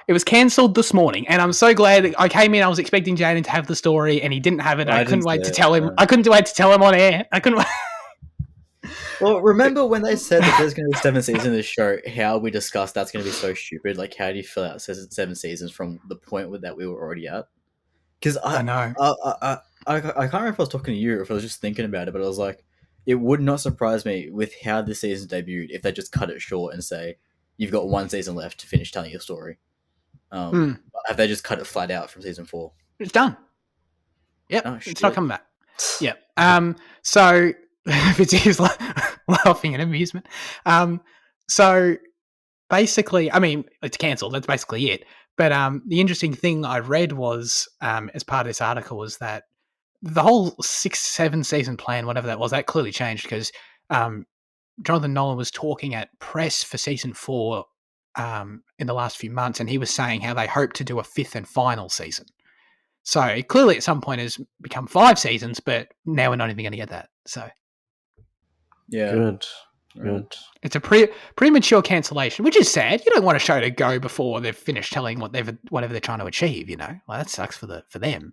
it was cancelled this morning, and I'm so glad that I came in. I was expecting Jaden to have the story, and he didn't have it. I couldn't wait to tell him. No. I couldn't wait to tell him on air. I couldn't. Well, remember when they said that there's going to be 7 seasons of this show? How we discussed that's going to be so stupid. Like, how do you fill out 7 seasons from the point that we were already at? Because I know. I can't remember if I was talking to you or if I was just thinking about it, but I was like, it would not surprise me with how this season debuted if they just cut it short and say, you've got 1 season left to finish telling your story. Have they just cut it flat out from season 4? It's done. Yep, Oh, it's not coming back. Yep. So Fitzy's laughing in amusement. So basically, I mean, it's cancelled. That's basically it. But the interesting thing I read was, as part of this article, was that the whole 6-7 season plan, whatever that was, that clearly changed because Jonathan Nolan was talking at press for season 4 in the last few months, and he was saying how they hope to do a 5th and final season. So it clearly at some point has become 5 seasons, but now we're not even going to get that. So yeah, good. It's a premature cancellation, which is sad. You don't want a show to go before they've finished telling whatever they're trying to achieve. You know, like, that sucks for them.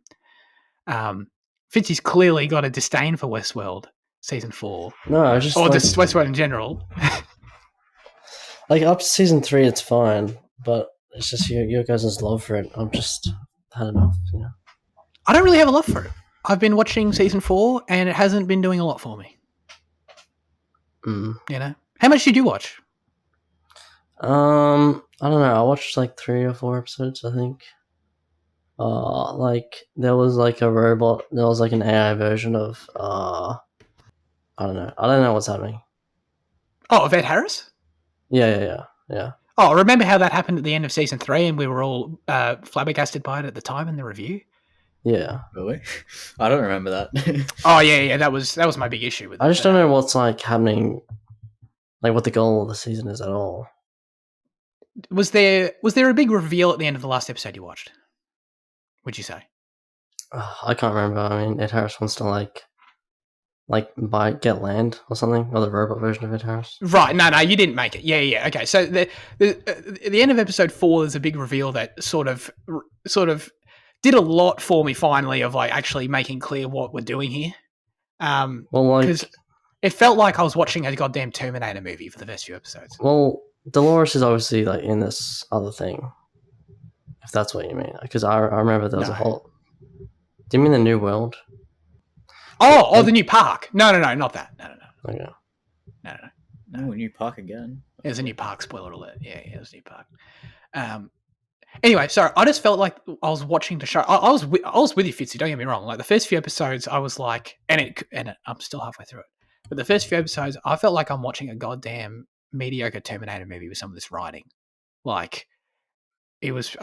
Fitzy's clearly got a disdain for Westworld season 4. No, I just just Westworld in general. Like, up to season 3, it's fine, but it's just your guys' love for it. I've just had enough. You know. I don't really have a love for it. I've been watching season 4, and it hasn't been doing a lot for me. You know, how much did you watch? I don't know. I watched like 3 or 4 episodes, I think. Like, there was like a robot. There was like an AI version of I don't know what's happening. Oh, of Ed Harris? Yeah. Oh, remember how that happened at the end of season 3, and we were all flabbergasted by it at the time in the review? Yeah. Really? I don't remember that. Oh yeah. That was my big issue with it. I just don't know what's like happening, like what the goal of the season is at all. Was there a big reveal at the end of the last episode you watched? Would you say? I can't remember. I mean, Ed Harris wants to get land or something, or the robot version of Ed Harris. Right. No, you didn't make it. Yeah. Okay. So at the end of episode 4, there's a big reveal that sort of did a lot for me finally, of like actually making clear what we're doing here. Because it felt like I was watching a goddamn Terminator movie for the first few episodes. Well, Dolores is obviously like in this other thing, if that's what you mean. Because I remember there was a whole. Do you mean the New World? Oh, the new park. No, not that. No. Okay. No, new park again. There's a new park, spoiler alert. Yeah, there's a new park. Anyway, sorry, I just felt like I was watching the show. I was with you, Fitzy, don't get me wrong. Like, the first few episodes, I was like, I'm still halfway through it. But the first few episodes, I felt like I'm watching a goddamn mediocre Terminator movie with some of this writing. Like, it was,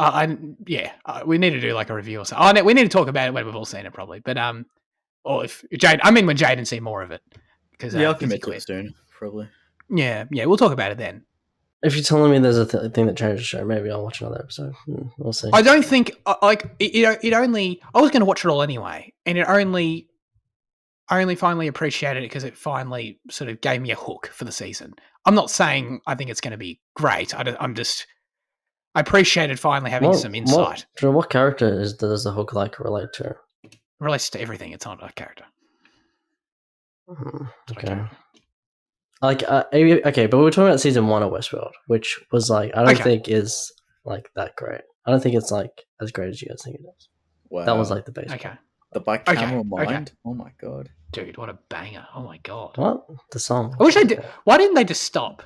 we need to do like a review or something. We need to talk about it when we've all seen it, probably. But or if when Jaden see more of it, because I'll commit to it soon, probably. Yeah, we'll talk about it then. if you're telling me there's a thing that changed the show, maybe I'll watch another episode. We'll see. I don't think like it only. I was going to watch it all anyway, and I only finally appreciated it because it finally sort of gave me a hook for the season. I'm not saying I think it's going to be great. I appreciated finally having some insight. What character does the hook like relate to? It relates to everything. It's not a character. Okay. Like okay, but we were talking about season 1 of Westworld, which was like I don't think is like that great. I don't think it's like as great as you guys think it is. Wow. That was like the base. Okay. The bicameral mind. Okay. Oh my god, dude, what a banger! Oh my god. What the song? I wish they did. Why didn't they just stop?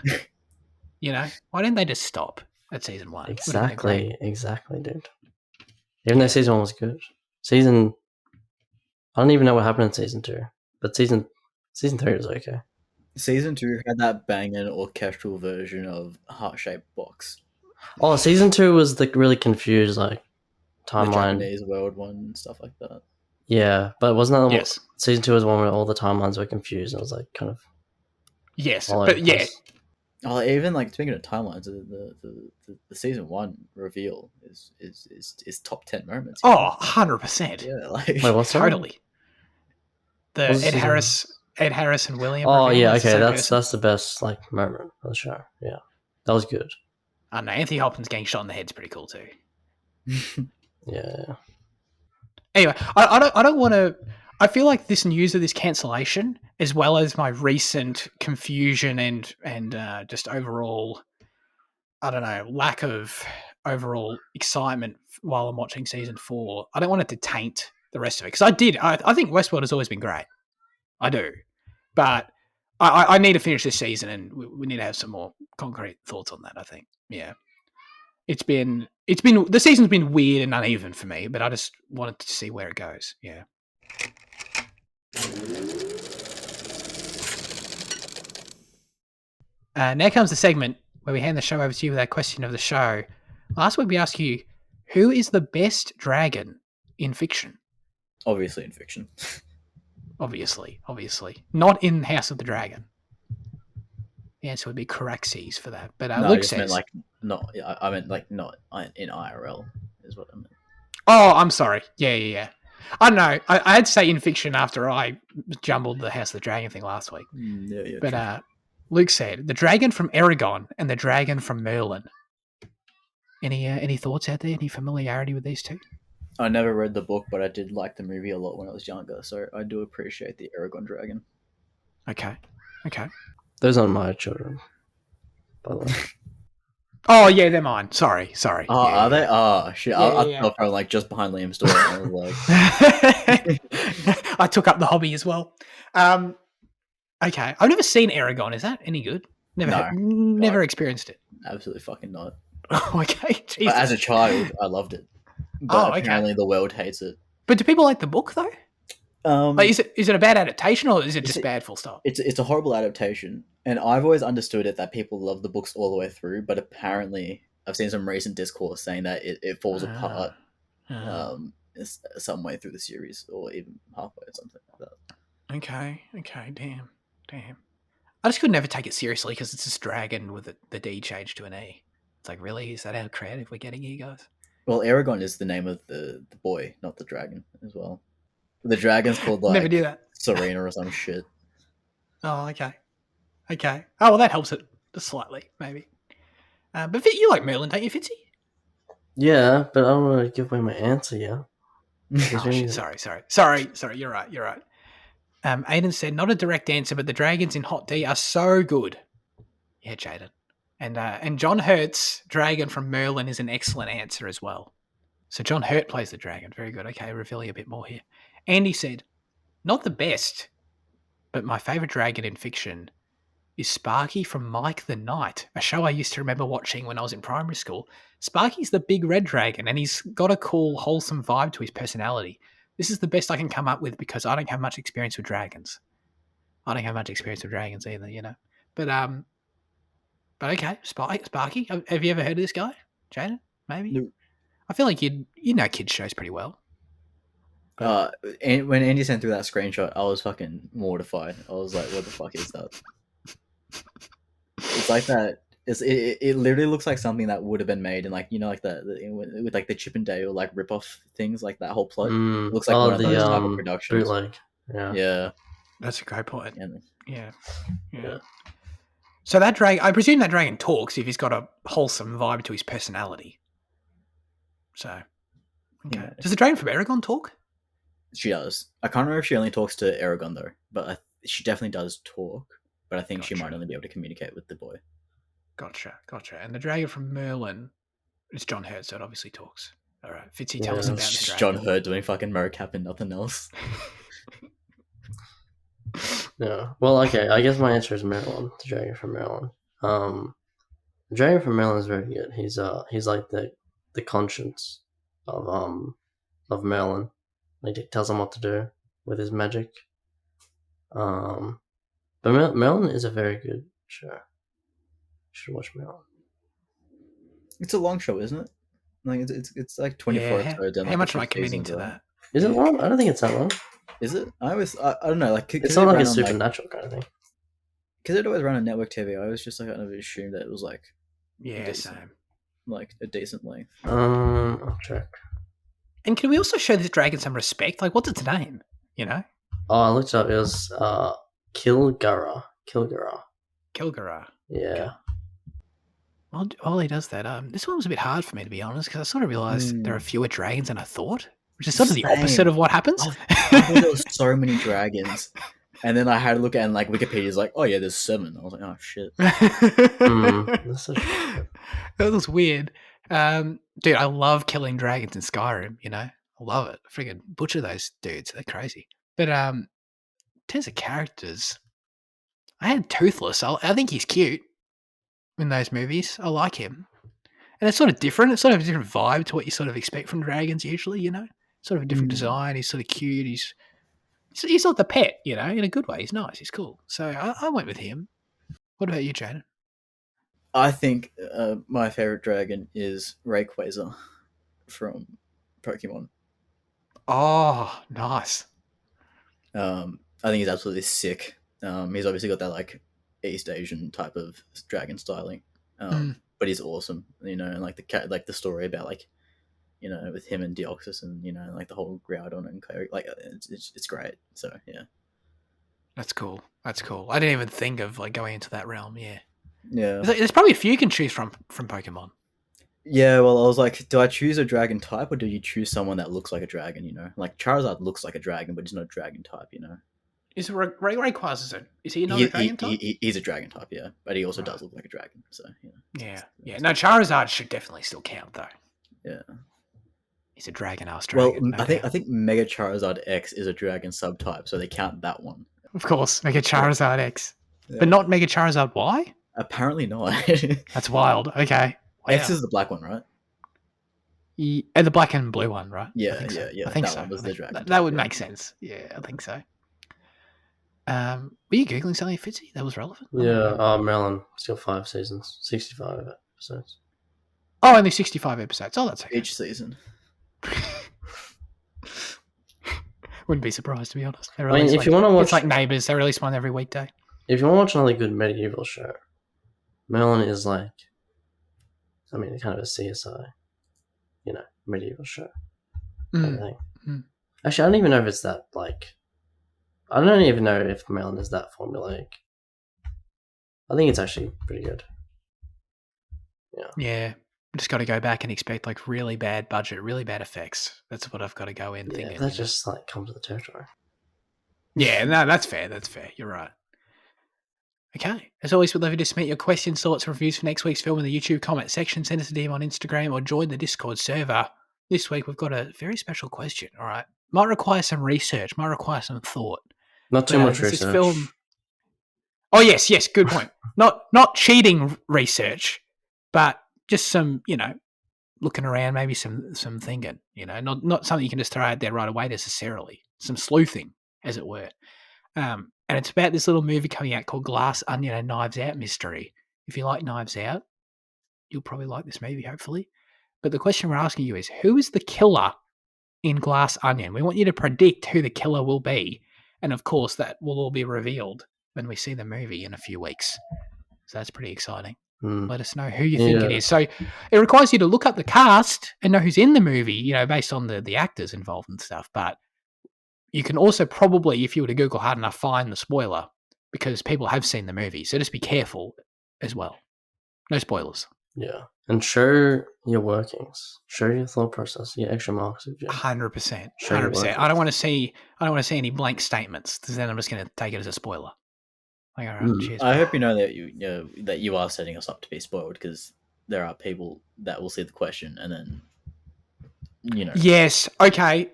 Why didn't they just stop at season 1? Exactly, dude. Even though season 1 was good, I don't even know what happened in season 2, but season 3 was okay. Season 2 had that banging orchestral version of Heart-Shaped Box. Oh, season 2 was the really confused like timeline. The Japanese world one and stuff like that. Yeah, but wasn't that yes. Season 2 was one where all the timelines were confused? It was like kind of yes, but yeah. Oh, even like speaking of timelines, the season 1 reveal is top 10 moments. Oh, 100%. Yeah, like wait, what's totally. The Ed Harris and William. Oh yeah, okay, that's the best like moment of the show. Yeah, that was good. I don't know. Anthony Hopkins getting shot in the head's pretty cool too. Yeah. Anyway, I don't want to. I feel like this news of this cancellation, as well as my recent confusion and just overall, I don't know, lack of overall excitement while I'm watching season 4. I don't want it to taint the rest of it because I think Westworld has always been great. I do, but I need to finish this season and we need to have some more concrete thoughts on that. I think, yeah. It's been the season's been weird and uneven for me, but I just wanted to see where it goes. Yeah. Now comes the segment where we hand the show over to you with our question of the show. Last week we asked you, who is the best dragon in fiction? Obviously in fiction. Obviously. Not in House of the Dragon. The answer would be Caraxes for that. But no, Luke I just says... meant like not... I meant like not in IRL is what I meant. Oh, I'm sorry. Yeah. I don't know. I had to say in fiction after I jumbled the House of the Dragon thing last week. Yeah, but Luke said, the dragon from Aragon and the dragon from Merlin. Any thoughts out there? Any familiarity with these two? I never read the book, but I did like the movie a lot when I was younger, so I do appreciate the Aragon dragon. Okay. Those aren't my children, by the way. Oh, yeah, they're mine. Sorry. Oh, yeah, are they? Oh, shit. Yeah, I thought probably like just behind Liam's door. I was like... I took up the hobby as well. Okay. I've never seen Aragon. Is that any good? Never experienced it. Absolutely fucking not. Okay. Jesus. But as a child, I loved it. But apparently the world hates it. But do people like the book though? Like, is it a bad adaptation or is it just bad full stop? It's a horrible adaptation, and I've always understood it that people love the books all the way through. But apparently, I've seen some recent discourse saying that it falls apart some way through the series, or even halfway or something like that. Okay, damn. I just could never take it seriously because it's this dragon with the D changed to an E. It's like, really? Is that how creative we're getting here, guys? Well, Aragon is the name of the boy, not the dragon, as well. The dragon's called like never knew that. Serena or some shit. Oh, okay. Oh, well, that helps it just slightly, maybe. But you like Merlin, don't you, Fitzy? Yeah, but I don't want to give away my answer yet. Oh, shit, sorry. You're right. Aiden said, not a direct answer, but the dragons in Hot D are so good. Yeah, Jaden. And John Hurt's dragon from Merlin is an excellent answer as well. So John Hurt plays the dragon. Very good. Okay, revealing a bit more here. Andy said, not the best, but my favourite dragon in fiction is Sparky from Mike the Knight, a show I used to remember watching when I was in primary school. Sparky's the big red dragon, and he's got a cool, wholesome vibe to his personality. This is the best I can come up with because I don't have much experience with dragons. I don't have much experience with dragons either, you know. But okay, Sparky. Have you ever heard of this guy, Jaden? Maybe. No. I feel like you know kids shows pretty well. And when Andy sent through that screenshot, I was fucking mortified. I was like, "What the fuck is that?" It's like that. it literally looks like something that would have been made in like like with like the Chip and Dale like rip off things like that whole plot. It looks like one of those type of productions. bootleg. Yeah. That's a great point. And Yeah. Yeah. So that dragon, I presume that dragon talks if he's got a wholesome vibe to his personality. So, okay. Yeah. Does the dragon from Aragon talk? She does. I can't remember if she only talks to Aragon though, but she definitely does talk. But I think she might only be able to communicate with the boy. Gotcha. And the dragon from Merlin, it's John Hurt, so it obviously talks. All right, Fitzy, tell us about It's the just dragon. John Hurt doing fucking mocap and nothing else. Yeah. Well, okay. I guess my answer is Merlin, the dragon from Merlin. The dragon from Merlin is very good. He's like the conscience of Merlin. Like, he tells him what to do with his magic. But Merlin is a very good show. You should watch Merlin. It's a long show, isn't it? Like it's like 24 episodes. How much am I committing to that? Is it long? I don't think it's that long. Is it? I don't know. Like it's not like a supernatural kind of thing. Because it always ran on network TV. I was just like, I never assumed that it was like Same. Like a decent length. I'll check. And can we also show this dragon some respect? Like, what's its name? You know? Oh, I looked it up. It was Kilgara. Kilgara. Yeah. While he does that, this one was a bit hard for me, to be honest, because I sort of realised there are fewer dragons than I thought, which is sort of the opposite of what happens. I thought there was so many dragons. And then I had to look at it and like Wikipedia's like, oh yeah, there's 7. I was like, oh shit. That was weird. Dude, I love killing dragons in Skyrim, you know? I love it. Friggin' butcher those dudes. They're crazy. But in terms of characters, I had Toothless. I think he's cute in those movies. I like him. And it's sort of different. It's sort of a different vibe to what you sort of expect from dragons usually, you know? Sort of a different design. He's sort of cute. He's not the pet, you know, in a good way. He's nice. He's cool. So I went with him. What about you, Jaden? I think my favorite dragon is Rayquaza from Pokemon. Oh, nice. I think he's absolutely sick. He's obviously got that like East Asian type of dragon styling, but he's awesome. You know, and like the story about like, you know, with him and Deoxys and you know like the whole Groudon and like it's great. So yeah, that's cool. I didn't even think of like going into that realm. Yeah. Yeah. There's probably a few you can choose from Pokemon. Yeah, well, I was like, do I choose a dragon type or do you choose someone that looks like a dragon, you know? Like, Charizard looks like a dragon, but he's not a dragon type, you know? Is Rayquaza, is he another dragon type? He's a dragon type, yeah. But he also does look like a dragon, so, yeah. Yeah. No, Charizard should definitely still count, though. Yeah. He's a dragon-ass dragon. Well, I think Mega Charizard X is a dragon subtype, so they count that one. Of course, Mega Charizard X. Yeah. But not Mega Charizard Y? Apparently not. That's wild. Okay. Wow. X is the black one, right? Yeah, the black and blue one, right? Yeah, I think so. yeah. I think that so. One was the dragon that would make sense. Yeah, I think so. Were you Googling something, Fitzy, that was relevant? Yeah, Merlin. Still 5 seasons. 65 episodes. Oh, only 65 episodes. Oh, that's okay. Each season. Wouldn't be surprised, to be honest. I mean, if you want to watch... It's like Neighbours. They release one every weekday. If you want to watch another good medieval show, Merlin is like... I mean, kind of a CSI, you know, medieval show. Kind of thing. Actually, I don't even know if it's that, like... I don't even know if Merlin is that formulaic. I think it's actually pretty good. Yeah. Yeah. Just got to go back and expect like really bad budget, really bad effects. That's what I've got to go in thinking. That just like comes with the territory. Yeah, no, that's fair. You're right. Okay. As always, we'd love you to submit your questions, thoughts, and reviews for next week's film in the YouTube comment section. Send us a DM on Instagram or join the Discord server. This week, we've got a very special question, all right? Might require some research, might require some thought. Not too much research. Film... Oh, yes, good point. Not cheating research, but just some, you know, looking around, maybe some thinking, you know, not something you can just throw out there right away necessarily. Some sleuthing, as it were. And it's about this little movie coming out called Glass Onion and Knives Out Mystery. If you like Knives Out, you'll probably like this movie, hopefully. But the question we're asking you is, who is the killer in Glass Onion? We want you to predict who the killer will be. And, of course, that will all be revealed when we see the movie in a few weeks. So that's pretty exciting. Mm. Let us know who you think it Yeah. is. So it requires you to look up the cast and know who's in the movie, based on the actors involved and stuff. But you can also probably, if you were to Google hard enough, find the spoiler because people have seen the movie. So just be careful as well. No spoilers. Yeah. And show your workings. Show your thought process. Your extra marks if you 100%. show your 100%. workings. I don't want to see any blank statements because then I'm just going to take it as a spoiler. Like, all right, cheers. I hope you know that you are setting us up to be spoiled because there are people that will see the question and then Yes. Okay.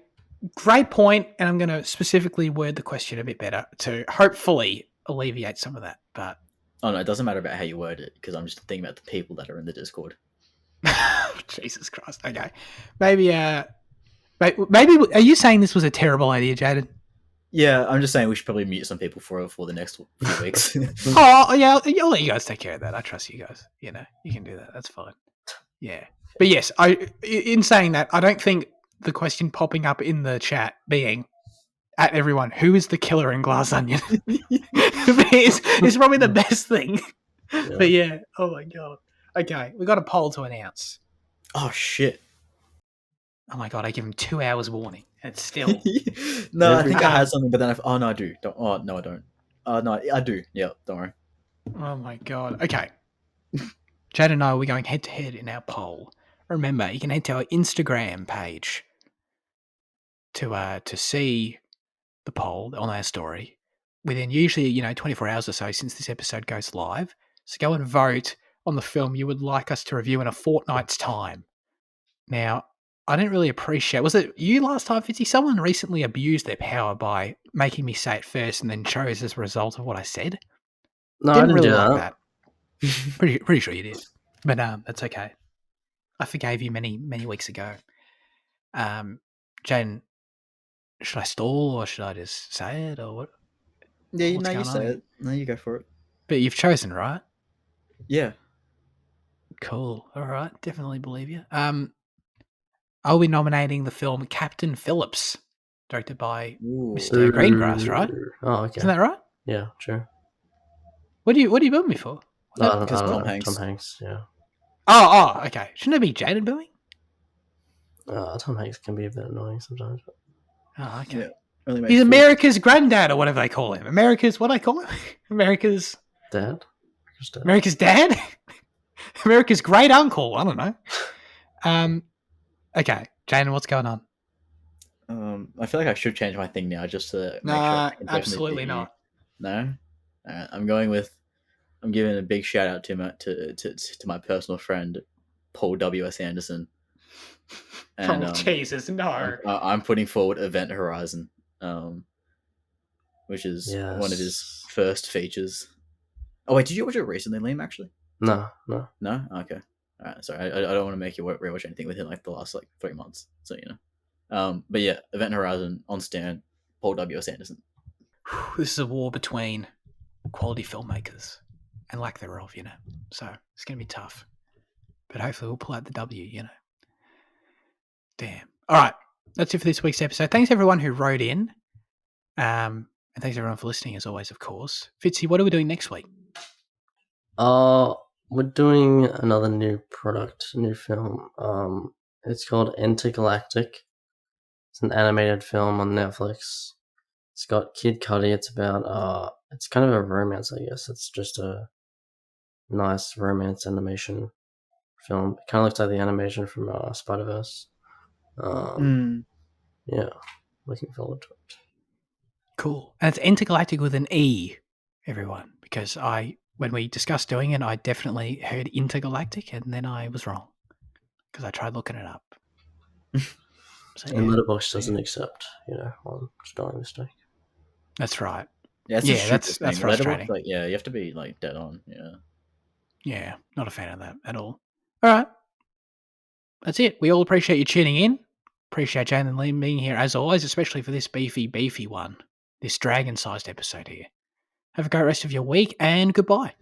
Great point, and I'm going to specifically word the question a bit better to hopefully alleviate some of that. But oh no, it doesn't matter about how you word it because I'm just thinking about the people that are in the Discord. Jesus Christ. Okay. Maybe. Maybe. Are you saying this was a terrible idea, Jaden? Yeah, I'm just saying we should probably mute some people for the next few weeks. Oh yeah, I'll let you guys take care of that. I trust you guys. You can do that. That's fine. Yeah. But yes, in saying that, I don't think the question popping up in the chat being at everyone, who is the killer in Glass Onion, is probably the best thing. Yeah. But yeah, oh my god. Okay, we got a poll to announce. Oh shit. Oh my god, I give him 2 hours warning. And it's still No, I think I had something, but then oh no, I do. Oh no, I don't. No, I do. Yeah, don't worry. Oh my god. Okay. Jade and I will be going head to head in our poll. Remember, you can head to our Instagram page to see the poll on our story within usually 24 hours or so since this episode goes live. So go and vote on the film you would like us to review in a fortnight's time. Now, I didn't really appreciate. Was it you last time, Fitzy? Someone recently abused their power by making me say it first and then chose as a result of what I said. No, I didn't really do like that. Pretty sure you did, but that's okay. I forgave you many weeks ago. Jane, should I stall or should I just say it or what? Yeah, What's you going say on? it. No, you go for it. But you've chosen, right? Yeah. Cool. All right, definitely believe you. I'll be nominating the film Captain Phillips, directed by Mr. Greengrass, right? Oh, okay. Isn't that right? Yeah, sure. What do you boo me for? Because Tom Tom Hanks. Tom Hanks, yeah. Oh, okay. Shouldn't it be Jaden booing? Tom Hanks can be a bit annoying sometimes. But... Oh, okay. Yeah. Really He's America's granddad, or whatever they call him. What do I call him? America's dad? America's dad? America's great uncle. I don't know. Okay, Jaden, what's going on? I feel like I should change my thing now just to make sure. Nah, absolutely not. No? Alright, I'm giving a big shout out to my personal friend, Paul W.S. Anderson. And, Jesus, no. I'm putting forward Event Horizon, which is one of his first features. Oh, wait, did you watch it recently, Liam, actually? No. No? Okay. Alright, sorry. I don't want to make you rewatch anything within the last 3 months, so you know. But yeah, Event Horizon on Stan, Paul W.S. Anderson. This is a war between quality filmmakers and lack thereof, So it's going to be tough. But hopefully we'll pull out the W, Damn. All right. That's it for this week's episode. Thanks everyone who wrote in. And thanks everyone for listening as always, of course. Fitzy, what are we doing next week? We're doing another new film. It's called Intergalactic. It's an animated film on Netflix. It's got Kid Cudi. It's about it's kind of a romance, I guess. It's just a nice romance animation film. It kind of looks like the animation from Spider-Verse. Yeah, looking forward to it. Cool. And it's Intergalactic with an E, everyone, because when we discussed doing it, I definitely heard Intergalactic and then I was wrong because I tried looking it up. So, and Letterboxd doesn't accept, one spelling mistake. That's right. Yeah, that's frustrating. You have to be dead on. Yeah, not a fan of that at all. All right, that's it. We all appreciate you tuning in. Appreciate Jane and Liam being here as always, especially for this beefy one, this dragon-sized episode here. Have a great rest of your week and goodbye.